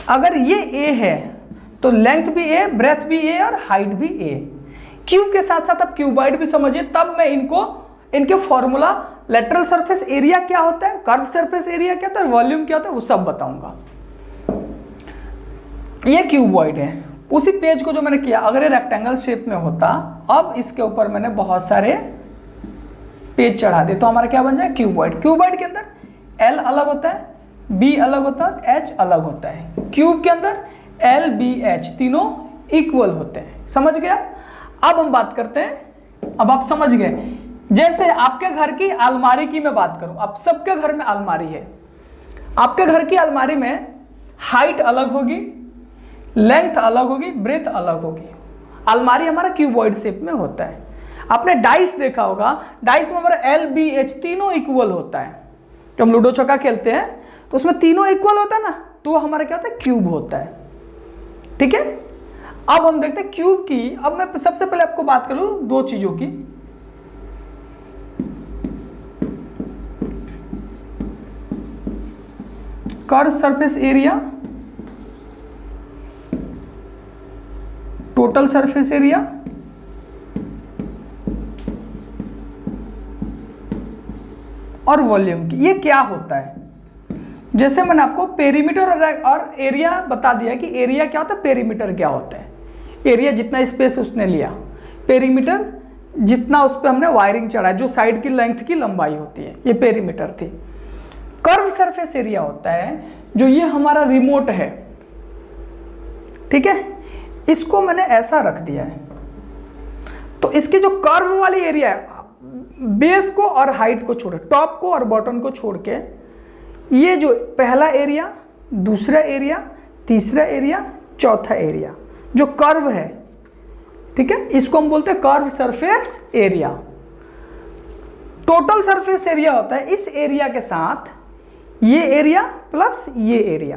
अगर ये ए है तो लेंथ भी ए, ब्रेथ भी ए और हाइट भी ए। क्यूब के साथ साथ आप क्यूबॉइड भी समझिए, तब मैं इनके फॉर्मूला, लेटरल सरफेस एरिया क्या होता है, कर्व सरफेस एरिया क्या होता है, वॉल्यूम क्या होता है, वो सब बताऊंगा। ये क्यूबॉइड है। उसी पेज को जो मैंने किया, अगर ये रेक्टेंगल शेप में होता, अब इसके ऊपर मैंने बहुत सारे पेज चढ़ा दिए तो हमारा क्या बन जाए, क्यूबॉइड। क्यूबॉइड के अंदर एल अलग होता है, बी अलग होता है, एच अलग होता है। क्यूब के अंदर एल, बी, एच तीनों इक्वल होते हैं। समझ गया? अब हम बात करते हैं, अब आप समझ गए। जैसे आपके घर की अलमारी की मैं बात करूं, अब सबके घर में अलमारी है। आपके घर की अलमारी में हाइट अलग होगी, लेंथ अलग होगी, ब्रेथ अलग होगी। अलमारी हमारा क्यूबॉइड शेप में होता है। आपने डाइस देखा होगा, डाइस में हमारा एल, बी, एच तीनों इक्वल होता है। जब हम लूडो छक्का खेलते हैं तो उसमें तीनों इक्वल होता है ना, तो हमारा क्या होता है, क्यूब होता है। ठीक है, अब हम देखते हैं क्यूब की। अब मैं सबसे पहले आपको बात करूं दो चीजों की। Curve surface area, total surface area और वॉल्यूम की। ये क्या होता है? जैसे मैंने आपको पेरीमीटर और एरिया बता दिया कि एरिया क्या होता है, पेरीमीटर क्या होता है। एरिया जितना स्पेस उसने लिया, पेरीमीटर जितना उस पर हमने वायरिंग चढ़ाया, जो साइड की लेंथ की लंबाई होती है, ये पेरीमीटर थी। कर्व सरफेस एरिया होता है जो ये हमारा रिमोट है, ठीक है, इसको मैंने ऐसा रख दिया है। तो इसके जो कर्व वाली एरिया है, बेस को और हाइट को छोड़, टॉप को और बॉटम को छोड़ के, ये जो पहला एरिया, दूसरा एरिया, तीसरा एरिया, चौथा एरिया जो कर्व है, ठीक है, इसको हम बोलते हैं curve surface area. Total surface area होता है इस एरिया के साथ ये एरिया प्लस ये एरिया।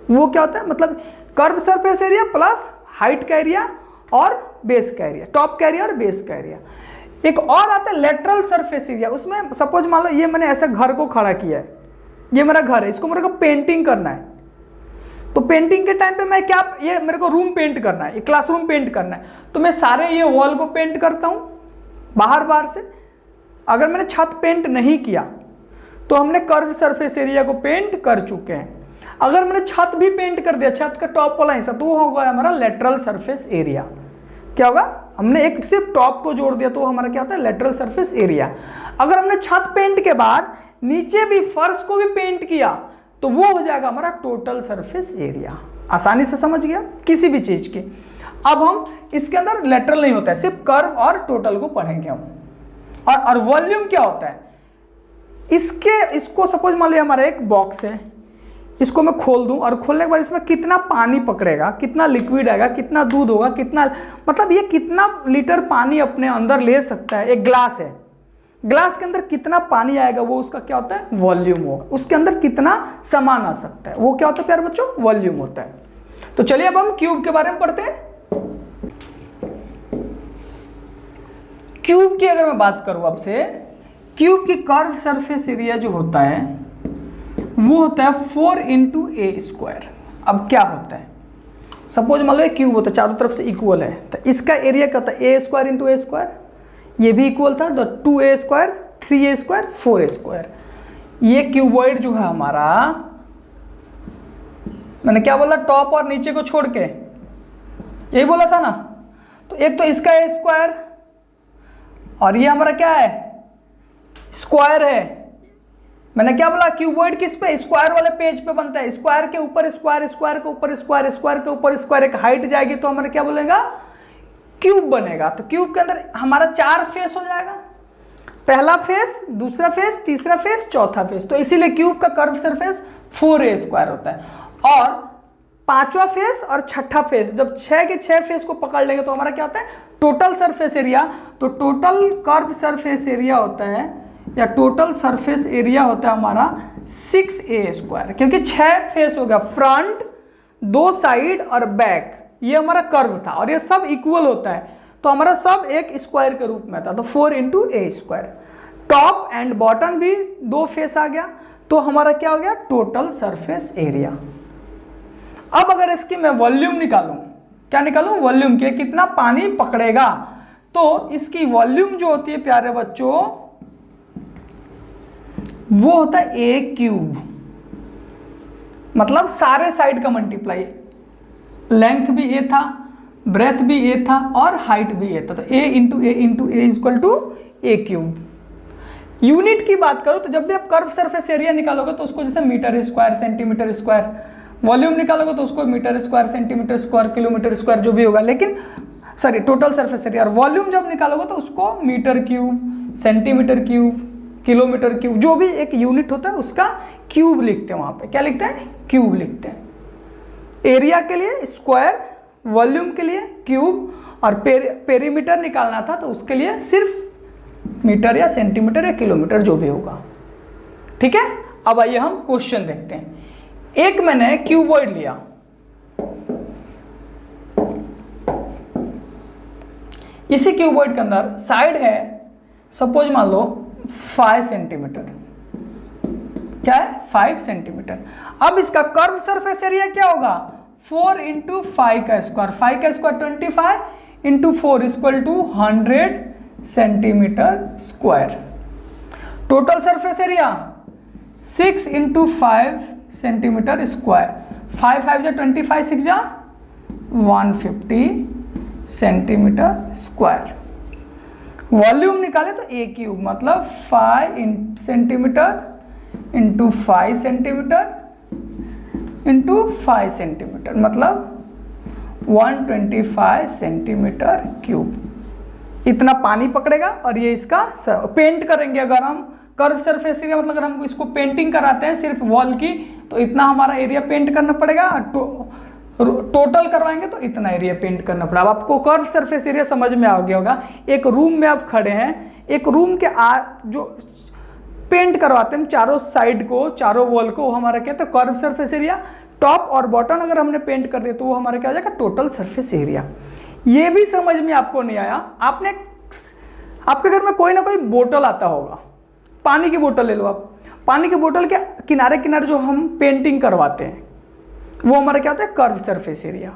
वो क्या होता है, मतलब curve surface area plus height का एरिया और बेस का एरिया, टॉप का एरिया और बेस का एरिया। एक और आता है लेटरल सरफेस एरिया। उसमें सपोज मान लो ये मैंने ऐसे घर को खड़ा किया है, ये मेरा घर है, इसको मेरे को पेंटिंग करना है। तो पेंटिंग के टाइम पे मैं क्या, ये मेरे को रूम पेंट करना है, ये क्लासरूम पेंट करना है, तो मैं सारे ये वॉल को पेंट करता हूँ बाहर से। अगर मैंने छत पेंट नहीं किया तो हमने कर्व सरफेस एरिया को पेंट कर चुके हैं। अगर मैंने छत भी पेंट कर दिया, छत का टॉप वाला हिस्सा, तो वो होगा हमारा लेटरल सरफेस एरिया। क्या होगा, हमने एक सिर्फ टॉप को जोड़ दिया तो हमारा क्या होता है, लेटरल सरफेस एरिया। अगर हमने छत पेंट के बाद नीचे भी फर्श को भी पेंट किया तो वो हो जाएगा हमारा टोटल सरफेस एरिया। आसानी से समझ गया किसी भी चीज की। अब हम इसके अंदर लेटरल नहीं होता है, सिर्फ कर्व और टोटल को पढ़ेंगे हम। और वॉल्यूम क्या होता है, इसको सपोज मान लिया हमारा एक बॉक्स है, इसको मैं खोल दूं और खोलने के बाद इसमें कितना पानी पकड़ेगा, कितना लिक्विड आएगा, कितना दूध होगा, कितना, मतलब ये कितना लीटर पानी अपने अंदर ले सकता है। एक ग्लास है, ग्लास के अंदर कितना पानी आएगा वो उसका क्या होता है, वॉल्यूम होगा। उसके अंदर कितना सामान आ सकता है वो क्या होता है प्यारे बच्चों, वॉल्यूम होता है। तो चलिए अब हम क्यूब के बारे में पढ़ते हैं। क्यूब की अगर मैं बात करूं आपसे, क्यूब की कर्व सरफेस एरिया जो होता है वो होता है 4 इंटू ए स्क्वायर। अब क्या होता है, सपोज मान लो क्यूब होता है, चारों तरफ से इक्वल है, तो इसका एरिया क्या होता है, ए स्क्वायर इंटू ए स्क्वायर। ये भी इक्वल था, तो 2a square, 3a square, 4a square. ये क्यूबॉइड जो है हमारा, मैंने क्या बोला, टॉप और नीचे को छोड़ के यही बोला था ना। तो एक तो इसका ए स्क्वायर और ये हमारा क्या है, स्क्वायर है। मैंने क्या बोला, क्यूबॉइड किस पे, स्क्वायर वाले पेज पे बनता है। स्क्वायर के ऊपर स्क्वायर, स्क्वायर के ऊपर स्क्वायर, स्क्वायर के ऊपर स्क्वायर, एक हाइट जाएगी तो हमारा क्या बोलेगा, क्यूब बनेगा। तो क्यूब के अंदर हमारा 4 फेस हो जाएगा, पहला फेस, दूसरा फेस, तीसरा फेस, चौथा फेस। तो इसीलिए क्यूब का कर्व सरफेस 4a स्क्वायर होता है। और पांचवा फेस और छठा फेस, जब 6 के 6 फेस को पकड़ लेंगे तो हमारा क्या होता है, टोटल सरफेस एरिया। तो टोटल कर्व सरफेस एरिया होता है, या टोटल सरफेस एरिया होता है हमारा 6a स्क्वायर, क्योंकि 6 फेस हो गया, फ्रंट, 2 साइड और बैक, ये हमारा कर्व था और ये सब इक्वल होता है, तो हमारा सब एक स्क्वायर के रूप में था। तो 4 into A square. Top and bottom भी 2 फेस आ गया, तो हमारा क्या हो गया, टोटल सरफेस एरिया। अब अगर इसकी मैं वॉल्यूम निकालूं, क्या निकालूं, वॉल्यूम के कितना पानी पकड़ेगा, तो इसकी वॉल्यूम जो होती है प्यारे बच्चों वो होता है ए क्यूब, मतलब सारे साइड का मल्टीप्लाई। लेंथ भी ए था, ब्रेथ भी ए था और हाइट भी ए था, तो A into A equal to A cube. Unit की बात करो तो जब भी आप कर्व सरफेस एरिया निकालोगे तो उसको जैसे metre square, centimetre square, volume निकालोगे तो उसको metre square, centimetre square, kilometre square जो भी होगा, लेकिन सॉरी टोटल सरफेस एरिया। और वॉल्यूम जब निकालोगे तो उसको metre cube, centimetre cube, kilometre cube, जो भी एक यूनिट होता है उसका क्यूब लिखते हैं। वहां पे क्या लिखते हैं, क्यूब लिखते हैं। एरिया के लिए स्क्वायर, वॉल्यूम के लिए क्यूब, और पेरीमीटर निकालना था तो उसके लिए सिर्फ मीटर या सेंटीमीटर या किलोमीटर जो भी होगा। ठीक है, अब आइए हम क्वेश्चन देखते हैं। एक मैंने क्यूबॉइड लिया, इसी क्यूबॉइड के अंदर साइड है सपोज मान लो 5 सेंटीमीटर, क्या है 5 सेंटीमीटर। अब इसका कर्व सरफेस एरिया क्या होगा 4 इंटू 5 का स्क्वायर, 5 का square 25 into 4 equal to 100 centimetre square. Total surface area 6 into 5 centimetre square, 5 5 जा 25, 6 जा 150 सेंटीमीटर स्क्वायर। वॉल्यूम निकाले तो ए क्यूब मतलब 5 centimetre into 5 centimetre into 5 centimetre मतलब 125 सेंटीमीटर क्यूब। इतना पानी पकड़ेगा और ये इसका पेंट करेंगे। अगर हम कर्व सरफेस एरिया मतलब अगर हम इसको पेंटिंग कराते हैं सिर्फ वॉल की तो इतना हमारा एरिया पेंट करना पड़ेगा, टोटल करवाएंगे तो इतना एरिया पेंट करना पड़ा। अब आपको कर्व सरफेस एरिया समझ में आ गया होगा। एक रूम में आप खड़े हैं, एक रूम के जो पेंट करवाते हैं चारों साइड को, चारों वॉल को, वो हमारा क्या था कर्व सरफेस एरिया। टॉप और बॉटम अगर हमने पेंट कर दिया तो वो हमारा क्या हो जाएगा टोटल सरफेस एरिया। ये भी समझ में आपको नहीं आया, आपके घर में कोई ना कोई बोतल आता होगा, पानी की बोतल ले लो आप, पानी की बोतल के किनारे किनारे जो हम पेंटिंग करवाते हैं वो हमारा क्या होता है कर्व सरफेस एरिया।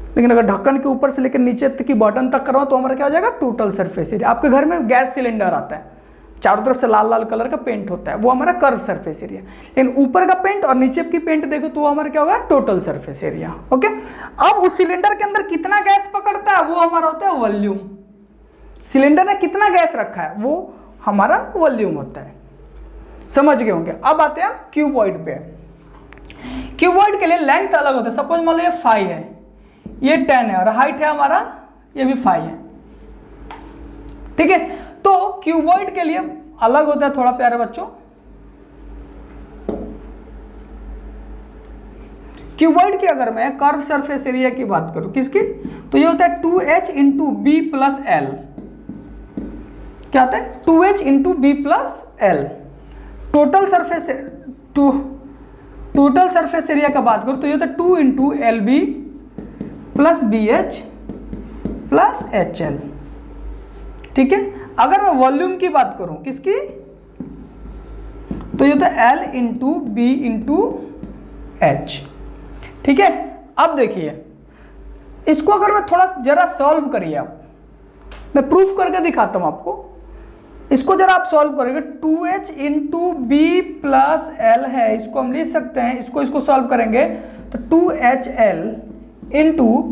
लेकिन अगर ढक्कन के ऊपर से लेकर नीचे तक की बॉटम तक करवाओ तो हमारा क्या हो जाएगा टोटल सरफेस एरिया। आपके घर में गैस सिलेंडर आता है, चारों तरफ से लाल लाल कलर का पेंट होता है, वो हमारा कर्व सरफेस एरिया। लेकिन ऊपर का पेंट और नीचे की पेंट देखो तो वो हमारा क्या होगा टोटल सरफेस एरिया। ओके, अब उस सिलेंडर के अंदर कितना गैस पकड़ता है वो हमारा होता है वॉल्यूम। सिलेंडर ने कितना गैस रखा है वो हमारा वॉल्यूम होता है। समझ गए होंगे। अब आते हैं क्यूबॉइड पे। क्यूबॉइड के लिए लेंथ अलग होता है। सपोज मान लो ये 5 है, ये 10 है और हाइट है हमारा ये भी 5 है, ठीक है। तो क्यूबॉइड के लिए अलग होता है थोड़ा प्यारे बच्चों। क्यूबॉइड की अगर मैं कर्व सरफेस एरिया की बात करूं किसकी, तो ये होता है 2h into B plus L. क्या होता है 2h into B plus L. Total surface area का बात करूं तो ये होता है 2 into L B plus B H plus H L, ठीक है। अगर मैं वॉल्यूम की बात करूं किसकी, तो ये होता है L into B into H, ठीक है। अब देखिए इसको अगर मैं थोड़ा जरा सॉल्व करिए आप, मैं प्रूफ करके दिखाता हूं आपको। इसको जरा आप सॉल्व करेंगे 2h into B plus L है, इसको हम लिख सकते हैं। इसको सॉल्व करेंगे तो 2HL इंटू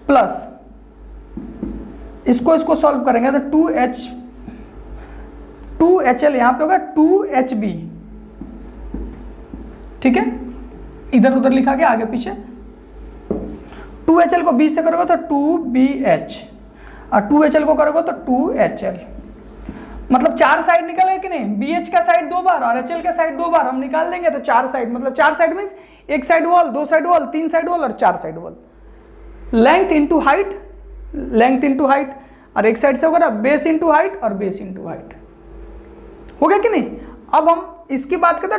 प्लस इसको सॉल्व करेंगे तो 2HL यहाँ पे होगा 2HB, ठीक है। इधर उधर लिखा गया आगे पीछे। 2HL को B से करोगे तो 2BH और 2HL को करोगे तो 2HL। मतलब 4 साइड निकल गए कि नहीं, BH का साइड 2 बार और HL का साइड 2 बार हम निकाल देंगे तो 4 साइड, मतलब 4 side means 1 side wall, 2 side wall, 3 side wall और 4 side wall. Length into height, length into height, और एक साइड से होगा ना बेस इंटू हाइट और बेस इंटू हाइट, हो गया कि नहीं। अब हम इसकी बात करते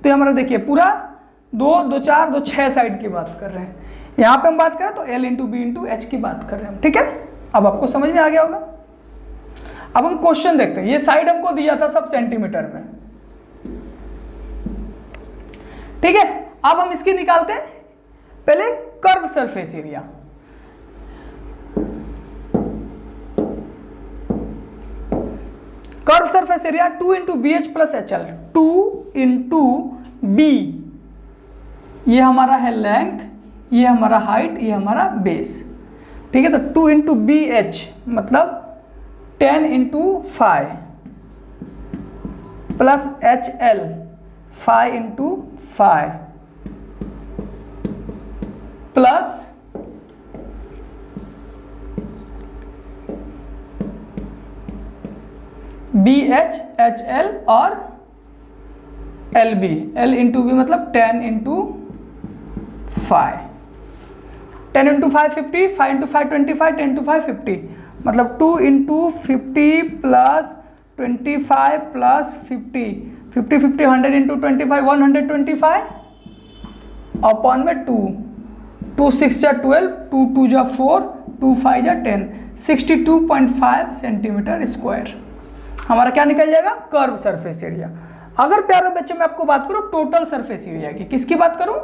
तो हमारा देखिए पूरा 2 2 4 2 6 साइड की बात कर रहे हैं। यहाँ पे हम बात करें तो L into B into H की बात कर रहे हैं, ठीक है। अब आपको समझ में आ गया होगा। अब हम क्वेश्चन देखते हैं। ये साइड हमको दिया था सब सेंटीमीटर में, ठीक है। अब हम इसकी निकालते हैं पहले curve surface area. Curve surface area 2 into B H plus H L, 2 into B, ये हमारा है लेंथ, ये हमारा हाइट, ये हमारा बेस, ठीक है। तो 2 इंटू बी एच मतलब 10 into 5 plus H L 5 into 5 plus B H H L और L B, L into B मतलब 10 इंटू 5, 10 इंटू 5 50, 5 इंटू 5 25, 10 इंटू 5 50, मतलब 2 into 50 plus 25 plus 50, 50 50 100 into 25 125 upon में 2, 2 6 जा 12, 2 2 जा 4, 2 5 जा 10, 62.5 सेंटीमीटर स्क्वायर हमारा क्या निकल जाएगा, कर्व सरफेस एरिया। अगर प्यारे बच्चे मैं आपको बात करूं टोटल सरफेस एरिया की, किसकी बात करूं,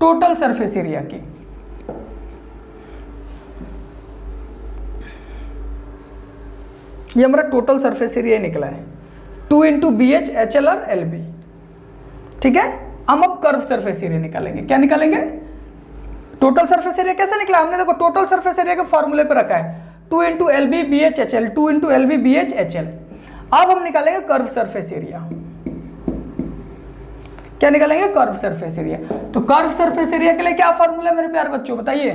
टोटल सरफेस एरिया की, ये हमारा टोटल सरफेस एरिया निकला है 2 इंटू BH HL और LB। ठीक है, हम अब कर्व सरफेस एरिया निकालेंगे। क्या निकालेंगे, टोटल सरफेस एरिया कैसे निकला, हमने देखो टोटल सरफेस एरिया के फॉर्मूले पे रखा है 2 into LB BH HL, 2 into LB BH HL। अब हम निकालेंगे कर्व सरफेस एरिया। क्या निकालेंगे, कर्व सरफेस एरिया। तो कर्व सरफेस एरिया के लिए क्या फॉर्मूला है मेरे प्यारे बच्चों, बताइए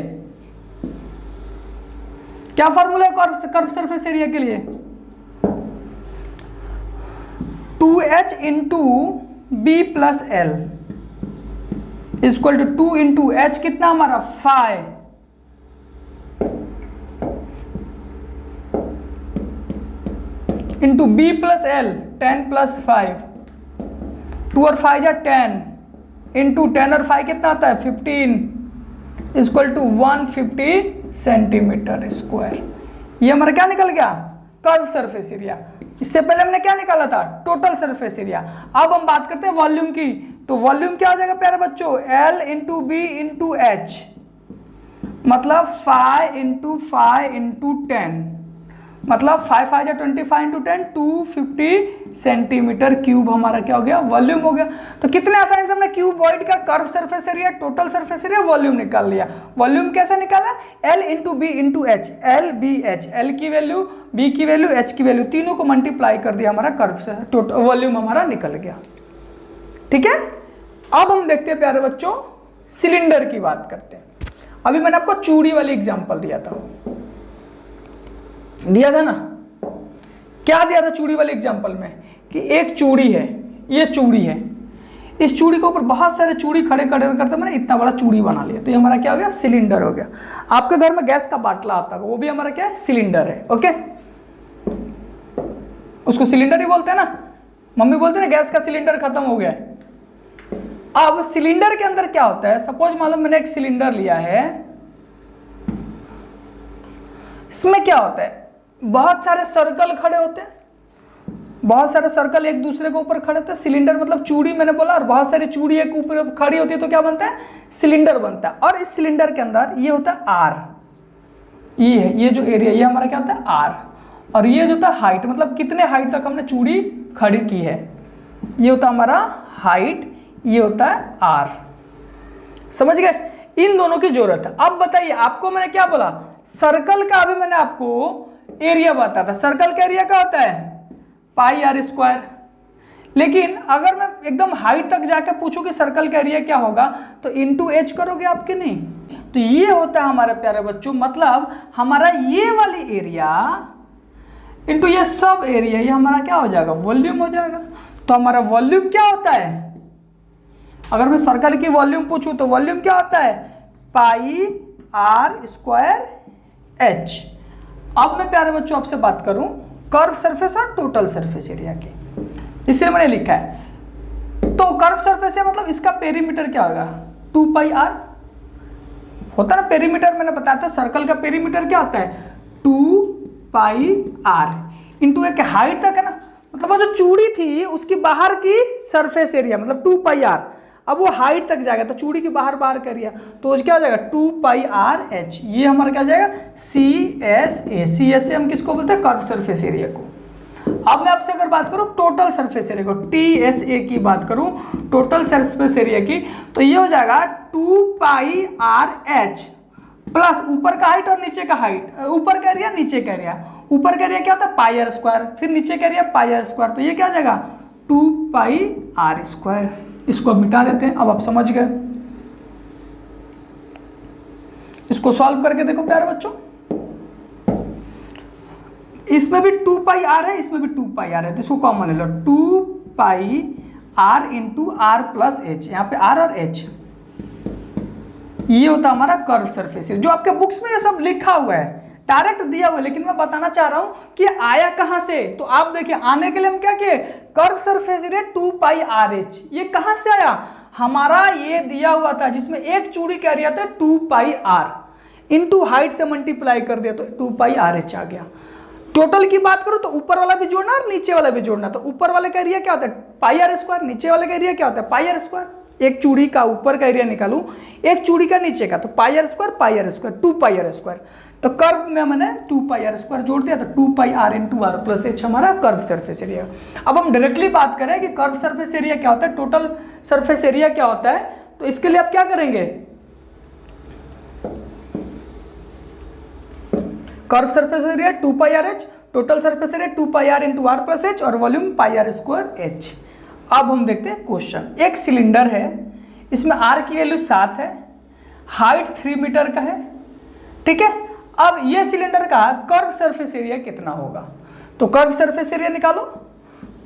क्या फॉर्मूला है कर्व सरफेस एरिया के लिए, 2H into B plus L equal to 2 into H कितना हमारा 5 into B plus L 10 plus 5, 2 और 5 जा 10 इंटू 10 और 5 कितना आता है 15 इक्वल टू 150 सेंटीमीटर स्क्वायर। ये हमारा क्या निकल गया, कर्व सरफेस एरिया। इससे पहले हमने क्या निकाला था, टोटल सरफेस एरिया। अब हम बात करते हैं वॉल्यूम की, तो वॉल्यूम क्या हो जाएगा प्यारे बच्चों, L into B into H, मतलब 5 इंटू 10, मतलब 5 5 25 इंटू 10 250 सेंटीमीटर क्यूब हमारा क्या हो गया, वॉल्यूम हो गया। तो कितने आसानी से हमने क्यूबॉइड का curve surface area, total surface area, volume निकाल लिया। वॉल्यूम कैसे निकाला, L into B into H, L B H, L की वैल्यू B की वैल्यू H की वैल्यू तीनों को मल्टीप्लाई कर दिया, हमारा कर्व से टोटल वॉल्यूम हमारा निकल गया। ठीक है, अब हम देखते हैं प्यारे बच्चों सिलेंडर की बात करते हैं। अभी मैंने आपको चूड़ी वाली एग्जांपल दिया था ना, क्या दिया था चूड़ी वाले एग्जांपल में, कि एक चूड़ी है, ये चूड़ी है, इस चूड़ी के ऊपर बहुत सारे चूड़ी खड़े करते मैंने इतना बड़ा चूड़ी बना लिया, तो ये हमारा क्या हो गया, सिलेंडर हो गया। आपके घर में गैस का बाटला आता है, वो भी हमारा क्या है, सिलेंडर है। ओके, उसको सिलेंडर ही बोलते हैं ना, मम्मी बोलते हैं ना गैस का सिलेंडर खत्म हो गया है। अब सिलेंडर के अंदर क्या होता है, सपोज मान लो मैंने एक सिलेंडर लिया है, इसमें क्या होता है, बहुत सारे सर्कल खड़े होते हैं, बहुत सारे सर्कल एक दूसरे के ऊपर खड़े होते हैं। सिलेंडर मतलब चूड़ी मैंने बोला, और बहुत सारी चूड़ी एक ऊपर खड़ी होती है, तो क्या बनता है, सिलेंडर बनता है। और इस सिलेंडर के अंदर ये होता है आर, ये है, ये जो एरिया ये हमारा क्या होता है आर, और ये जो होता है हाइट, मतलब कितने हाइट तक हमने चूड़ी खड़ी की है, ये होता है हमारा हाइट, ये होता है आर। समझ गए, इन दोनों की जरूरत है। अब बताइए आपको मैंने क्या बोला, सर्कल का अभी मैंने आपको एरिया बताया था, सर्कल का एरिया क्या होता है पाई आर स्क्वायर। लेकिन अगर मैं एकदम हाइट तक जाके पूछूं कि सर्कल का एरिया क्या होगा, तो इंटू एच करोगे आपके, नहीं, तो ये होता है हमारे प्यारे बच्चों, मतलब हमारा ये वाली एरिया इंटू ये सब एरिया, ये हमारा क्या हो जाएगा, वॉल्यूम हो जाएगा। तो हमारा वॉल्यूम क्या होता है, अगर मैं सर्कल की वॉल्यूम पूछूं तो वॉल्यूम क्या होता है, पाई आर स्क्वायर एच। अब मैं प्यारे बच्चों आपसे बात करूं कर्व सरफेस और टोटल सरफेस एरिया की, इसलिए मैंने लिखा है। तो कर्व सरफेस है मतलब इसका पेरीमीटर क्या होगा, 2 पाई आर होता है ना, पेरीमीटर मैंने बताया था, सर्कल का पेरीमीटर क्या होता है 2 पाई आर इंटू एक हाइट तक है ना, मतलब वो जो चूड़ी थी उसकी बाहर की सरफेस एरिया, मतलब 2 पाई आर, अब वो हाइट तक जाएगा तो चूड़ी के बाहर का एरिया, तो क्या हो जाएगा 2 पाई आर एच, ये हमारा क्या हो जाएगा C S A. C S A हम किसको बोलते हैं, कर्व सरफेस एरिया को। अब मैं आपसे अगर बात करूं टोटल सरफेस एरिया को, टी एस ए की बात करूं टोटल सरफेस एरिया की, तो ये हो जाएगा 2 पाई आर एच प्लस ऊपर का हाइट और नीचे का हाइट, ऊपर का एरिया नीचे का एरिया, ऊपर का एरिया क्या होता है पाई आर स्क्वायर, फिर नीचे का एरिया पाई आर स्क्वायर, तो ये क्या आ जाएगा 2 पाई आर स्क्वायर। इसको मिटा देते हैं, अब आप समझ गए। इसको सॉल्व करके देखो प्यारे बच्चों, इसमें भी 2 पाई आर है, इसमें भी 2 पाई आर है, तो इसको कॉमन ले लो, 2 pi R into are plus H, यहाँ पे आर और एच, ये होता हमारा कर्व सरफेस एरिया। जो आपके बुक्स में ये सब लिखा हुआ है डायरेक्ट दिया हुआ है, लेकिन मैं बताना चाह रहा हूं कि आया कहां से, तो आप देखिए आने के लिए हम क्या किए, curve surface area 2 pi R H, ये कहां से आया, हमारा ये दिया हुआ था जिसमें एक चूड़ी का एरिया था 2 पाई आर, इनटू हाइट से मल्टीप्लाई कर दिया तो 2 पाई आर एच आ गया। टोटल की बात करूं तो ऊपर वाला भी जोड़ना और नीचे वाला भी जोड़ना, तो ऊपर वाले का एरिया क्या होता है पाई आर स्क्वायर, नीचे वाले का एरिया क्या होता है पाई आर स्क्वायर। एक चूड़ी का ऊपर का एरिया निकालूं, एक चूड़ी का नीचे का, तो pi R square 2 pi R square. तो कर्व में मैंने 2 पाई आर स्क्वायर जोड़ दिया, तो 2 pi R into are plus H हमारा कर्व सरफेस एरिया। अब हम डायरेक्टली बात करें कि कर्व सरफेस एरिया क्या होता है, टोटल सरफेस एरिया क्या होता है, तो इसके लिए आप क्या करेंगे, curve surface area 2 pi R H, total surface area 2 pi R into are plus H, और volume pi R square H. अब हम देखते हैं क्वेश्चन। एक सिलेंडर है, इसमें आर की वैल्यू 7 है, हाइट 3 मीटर का है, ठीक है। अब ये सिलेंडर का कर्व सरफेस एरिया कितना होगा, तो कर्व सरफेस एरिया निकालो,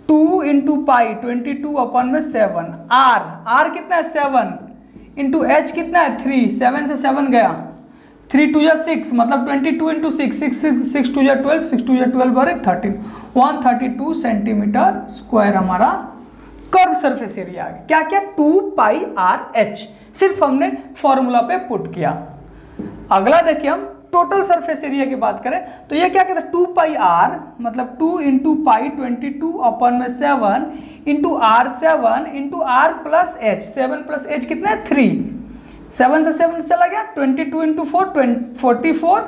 2 इंटू पाई 22 अपॉन में 7, आर कितना है 7 इंटू एच कितना है 3, 7 से 7 गया, 3 2 6 मतलब 22 इंटू 6 6 2 12, 6 2 12 और 13, 132 सेंटीमीटर स्क्वायर हमारा कर्व सरफेस एरिया आ गया। क्या क्या 2 पाई आर एच, सिर्फ हमने फॉर्मूला पे पुट किया। अगला देखिए हम टोटल सरफेस एरिया की बात करें तो ये क्या कहता है 2 पाई आर मतलब 2 इंटू पाई 22 अपॉन में 7 into r 7 into are plus h, 7 plus h कितना है 3, 7 से 7 चला गया, 22 इंटू 4 44,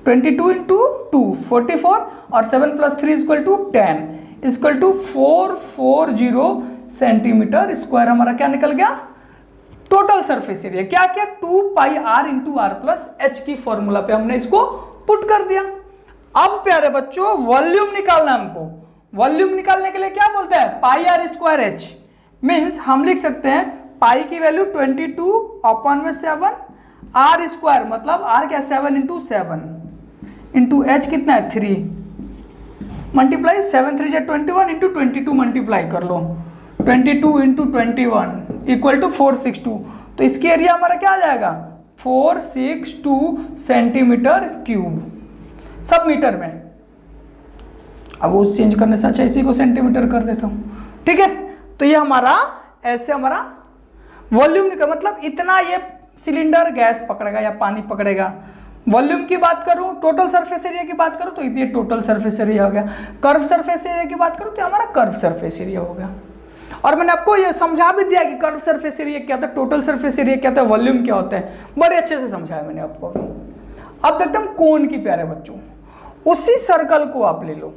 22 इंटू 2 44 और 7 plus 3 equal to 10 equal to 440 centimetre square हमारा क्या निकल गया टोटल सरफेस एरिया। क्या क्या 2 pi R into are plus H की फॉर्मूला पे हमने इसको पुट कर दिया। अब प्यारे बच्चों वॉल्यूम निकालना हमको, वॉल्यूम निकालने के लिए क्या बोलते हैं पाई आर स्क्वायर एच, मीन्स हम लिख सकते हैं पाई की वैल्यू 22 अपॉन में 7 आर स्क्वायर मतलब आर क्या 7 इंटू 7 इंटू एच कितना है 3 मल्टीप्लाई 7 3 21 इंटू 22 मल्टीप्लाई कर लो 22 इंटू 21 इक्वल टू 462, तो इसकी एरिया हमारा क्या आ जाएगा 462 सेंटीमीटर क्यूब, सब मीटर में। अब वो चेंज करने से अच्छा इसी को सेंटीमीटर कर देता हूँ, ठीक है। तो ये हमारा ऐसे हमारा वॉल्यूम निकल मतलब इतना ये सिलेंडर गैस पकड़ेगा या पानी पकड़ेगा। वॉल्यूम की बात करूं टोटल सरफेस एरिया की बात करूं तो ये टोटल सरफेस एरिया हो गया। कर्व सरफेस एरिया की बात करूं तो हमारा कर्व सरफेस एरिया हो गया। और मैंने आपको ये समझा भी दिया कि कर्व सरफेस एरिया क्या होता है, टोटल सरफेस एरिया क्या होता है, वॉल्यूम क्या होता है, बड़े अच्छे से समझाया मैंने आपको। अब देखते हैं कोन की प्यारे बच्चों, उसी सर्कल को आप ले लो,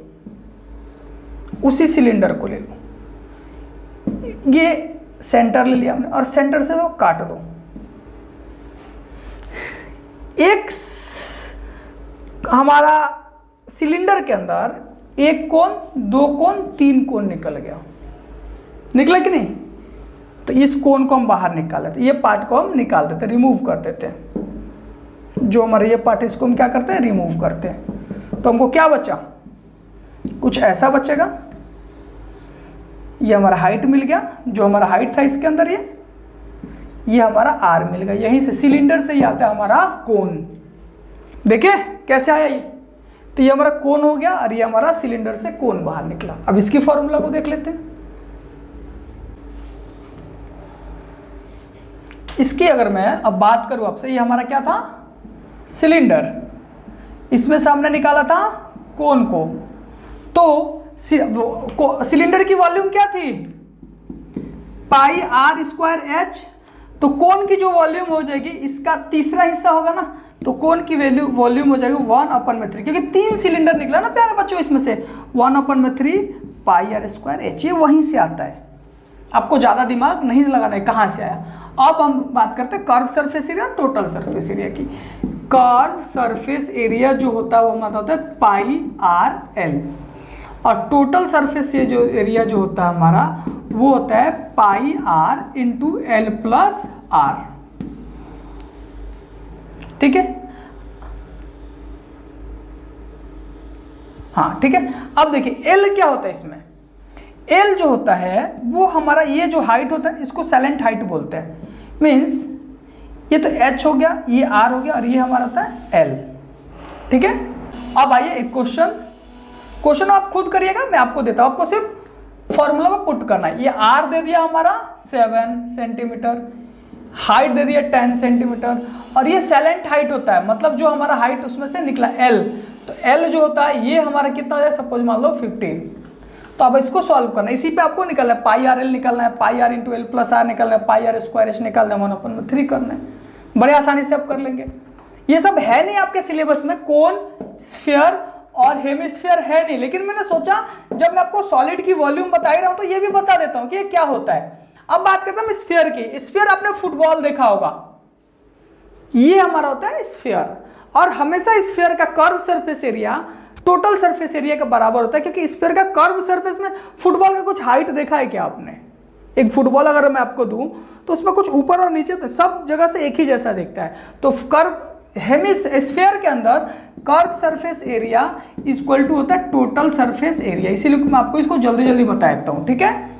उसी सिलेंडर को ले लो, ये सेंटर ले लिया हमने और सेंटर से तो काट दो। एक हमारा सिलेंडर के अंदर एक कोन, दो कोन, तीन कोन निकल गया, निकला कि नहीं। तो इस कोन को हम बाहर निकाल लेते, ये पार्ट को हम निकाल देते, रिमूव कर देते हैं। जो हमारा ये पार्ट इसको हम क्या करते हैं रिमूव करते हैं। तो हमको क्या बचा, कुछ ऐसा बचेगा। ये हमारा हाइट मिल गया, जो हमारा हाइट था इसके अंदर ये हमारा आर मिल गया। यहीं से सिलेंडर से ही आता है हमारा कोन। देखिए कैसे आया ये, तो ये हमारा कोन हो गया और ये हमारा सिलेंडर से कोन बाहर निकला। अब इसकी फॉर्मूला को देख लेते हैं। इसकी अगर मैं अब बात करूं आपसे, ये हमारा क्या था सिलेंडर, इसमें से हमने निकाला था कोन को। तो सिलेंडर की वॉल्यूम क्या थी पाई आर स्क्वायर एच, तो कोन की जो वॉल्यूम हो जाएगी इसका तीसरा हिस्सा होगा ना, तो कोन की वैल्यू वॉल्यूम हो जाएगी 1/3, क्योंकि 3 सिलेंडर निकला ना प्यारे बच्चों इसमें से 1/3 पाई आर स्क्वायर एच, ये वहीं से आता है। आपको ज़्यादा दिमाग नहीं लगाना है कहाँ से आया। अब हम बात करते हैं curve surface area total surface area की। कर्व सरफेस एरिया जो होता है वो हमारा होता है पाई आर एल, और टोटल सरफेस एरिया जो होता है हमारा वो होता है pi R into L plus R, ठीक है। हाँ ठीक है। अब देखिए एल क्या होता है इसमें, एल जो होता है वो हमारा ये जो हाइट होता है इसको साइलेंट हाइट बोलते हैं। मीन्स ये तो एच हो गया, ये आर हो गया और ये हमारा होता है एल, ठीक है। अब आइए एक क्वेश्चन आप खुद करिएगा, मैं आपको देता हूं, आपको सिर्फ फॉर्मूला में पुट करना है। ये आर दे दिया हमारा 7 सेंटीमीटर, हाइट दे दिया 10 सेंटीमीटर, और ये सैलेंट हाइट होता है, मतलब जो हमारा हाइट उसमें से निकला L, तो L जो होता है ये हमारा कितना हो जाए, सपोज मान लो 15। तो अब इसको सॉल्व करना है, इसी पे आपको निकलना है, पाई आर एल निकलना है, pi R into L plus R निकलना है, पाई आर स्क्वायर एच निकालना है, 1/3 करना है। बड़े आसानी से आप कर लेंगे। ये सब है नहीं आपके सिलेबस में, कोन, स्फीयर और हेमिस्फीयर है नहीं, लेकिन मैंने सोचा जब मैं आपको सॉलिड की वॉल्यूम बता ही रहा हूं तो ये भी बता देता हूं कि ये क्या होता है। अब बात करता हूं स्फीयर की। स्फीयर आपने फुटबॉल देखा होगा, ये हमारा होता है स्फीयर, और हमेशा स्फीयर का curve surface area total surface area के बराबर होता है, क्योंकि स्फीयर का कर्व सरफेस में फुटबॉल का कुछ हाइट देखा है क्या आपने? एक फुटबॉल अगर मैं आपको दूं तो उसमें कुछ ऊपर और नीचे तो सब जगह से एक ही जैसा दिखता है। तो कर्व हेमिस्फीयर के अंदर curve surface area equal to होता है टोटल सरफेस एरिया, इसीलिए मैं आपको इसको जल्दी जल्दी बता देता हूं, ठीक है?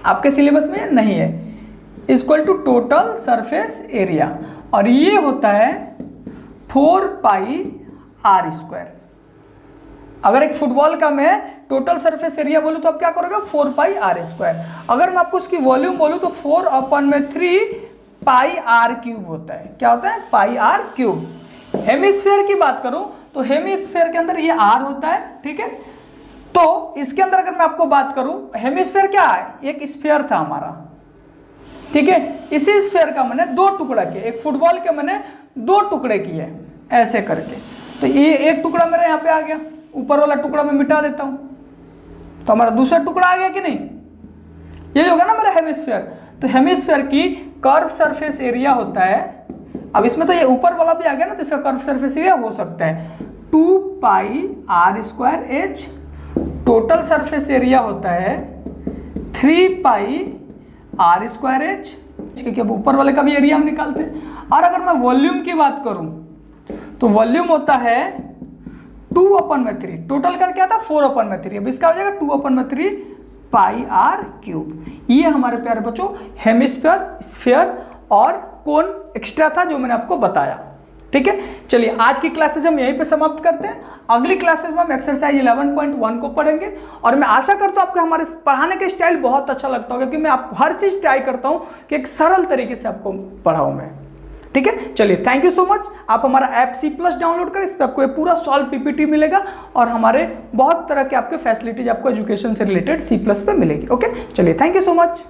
आपके सिलेबस में नहीं है, equal to total surface area, और ये होता है 4 पाई आर स्क्वायर। अगर एक फुटबॉल का मैं टोटल सरफेस एरिया बोलूं तो आप क्या करोगे, 4 पाई आर स्क्वायर। अगर मैं आपको उसकी वॉल्यूम बोलूं तो 4/3 पाई आर क्यूब होता है। क्या होता है? Pi are cube. हेमिस्फीयर की बात करूं तो हेमिस्फीयर के अंदर ये आर होता है, ठीक है? तो इसके अंदर अगर मैं आपको बात करूं, हेमिस्फीयर क्या है? एक स्फीयर था हमारा, ठीक है? इसी स्फीयर का मैंने 2 टुकड़ा किए, एक फुटबॉल के मैंने 2 टुकड़े किए ऐसे करके। तो ये एक टुकड़ा मेरा यहाँ पे आ गया, ऊपर वाला टुकड़ा मैं मिटा देता हूं, तो हमारा दूसरा टुकड़ा आ गया कि नहीं? ये होगा ना मेरा हेमिस्फीयर। तो हेमिस्फीयर की कर्व सरफेस एरिया होता है, अब इसमें तो ये ऊपर वाला भी आ गया ना, तो इसका कर्व सरफेस एरिया हो सकता है 2 pi R square H. Total surface area होता है 3 पाई आर स्क्वायर एच, क्योंकि अब ऊपर वाले का भी एरिया हम निकालते हैं। और अगर मैं वॉल्यूम की बात करूं तो वॉल्यूम होता है 2/3, टोटल कर क्या था 4/3, अब इसका हो जाएगा 2/3 पाई आर क्यूब। ये हमारे प्यारे बच्चों हेमिस्फीयर, स्फीयर और कोन एक्स्ट्रा था जो मैंने आपको बताया, ठीक है? चलिए आज की क्लासेज हम यहीं पे समाप्त करते हैं। अगली क्लासेज में हम एक्सरसाइज 11.1 को पढ़ेंगे, और मैं आशा करता हूँ आपको हमारे पढ़ाने का स्टाइल बहुत अच्छा लगता होगा, क्योंकि मैं आप हर चीज़ ट्राई करता हूँ कि एक सरल तरीके से आपको पढ़ाऊँ मैं, ठीक है? चलिए थैंक यू सो मच। आप हमारा ऐप C+ डाउनलोड करें, इस पर आपको ये पूरा सॉल्व PPT मिलेगा, और हमारे बहुत तरह के आपके फैसिलिटीज आपको एजुकेशन से रिलेटेड C+ पे मिलेगी। ओके, चलिए थैंक यू सो मच।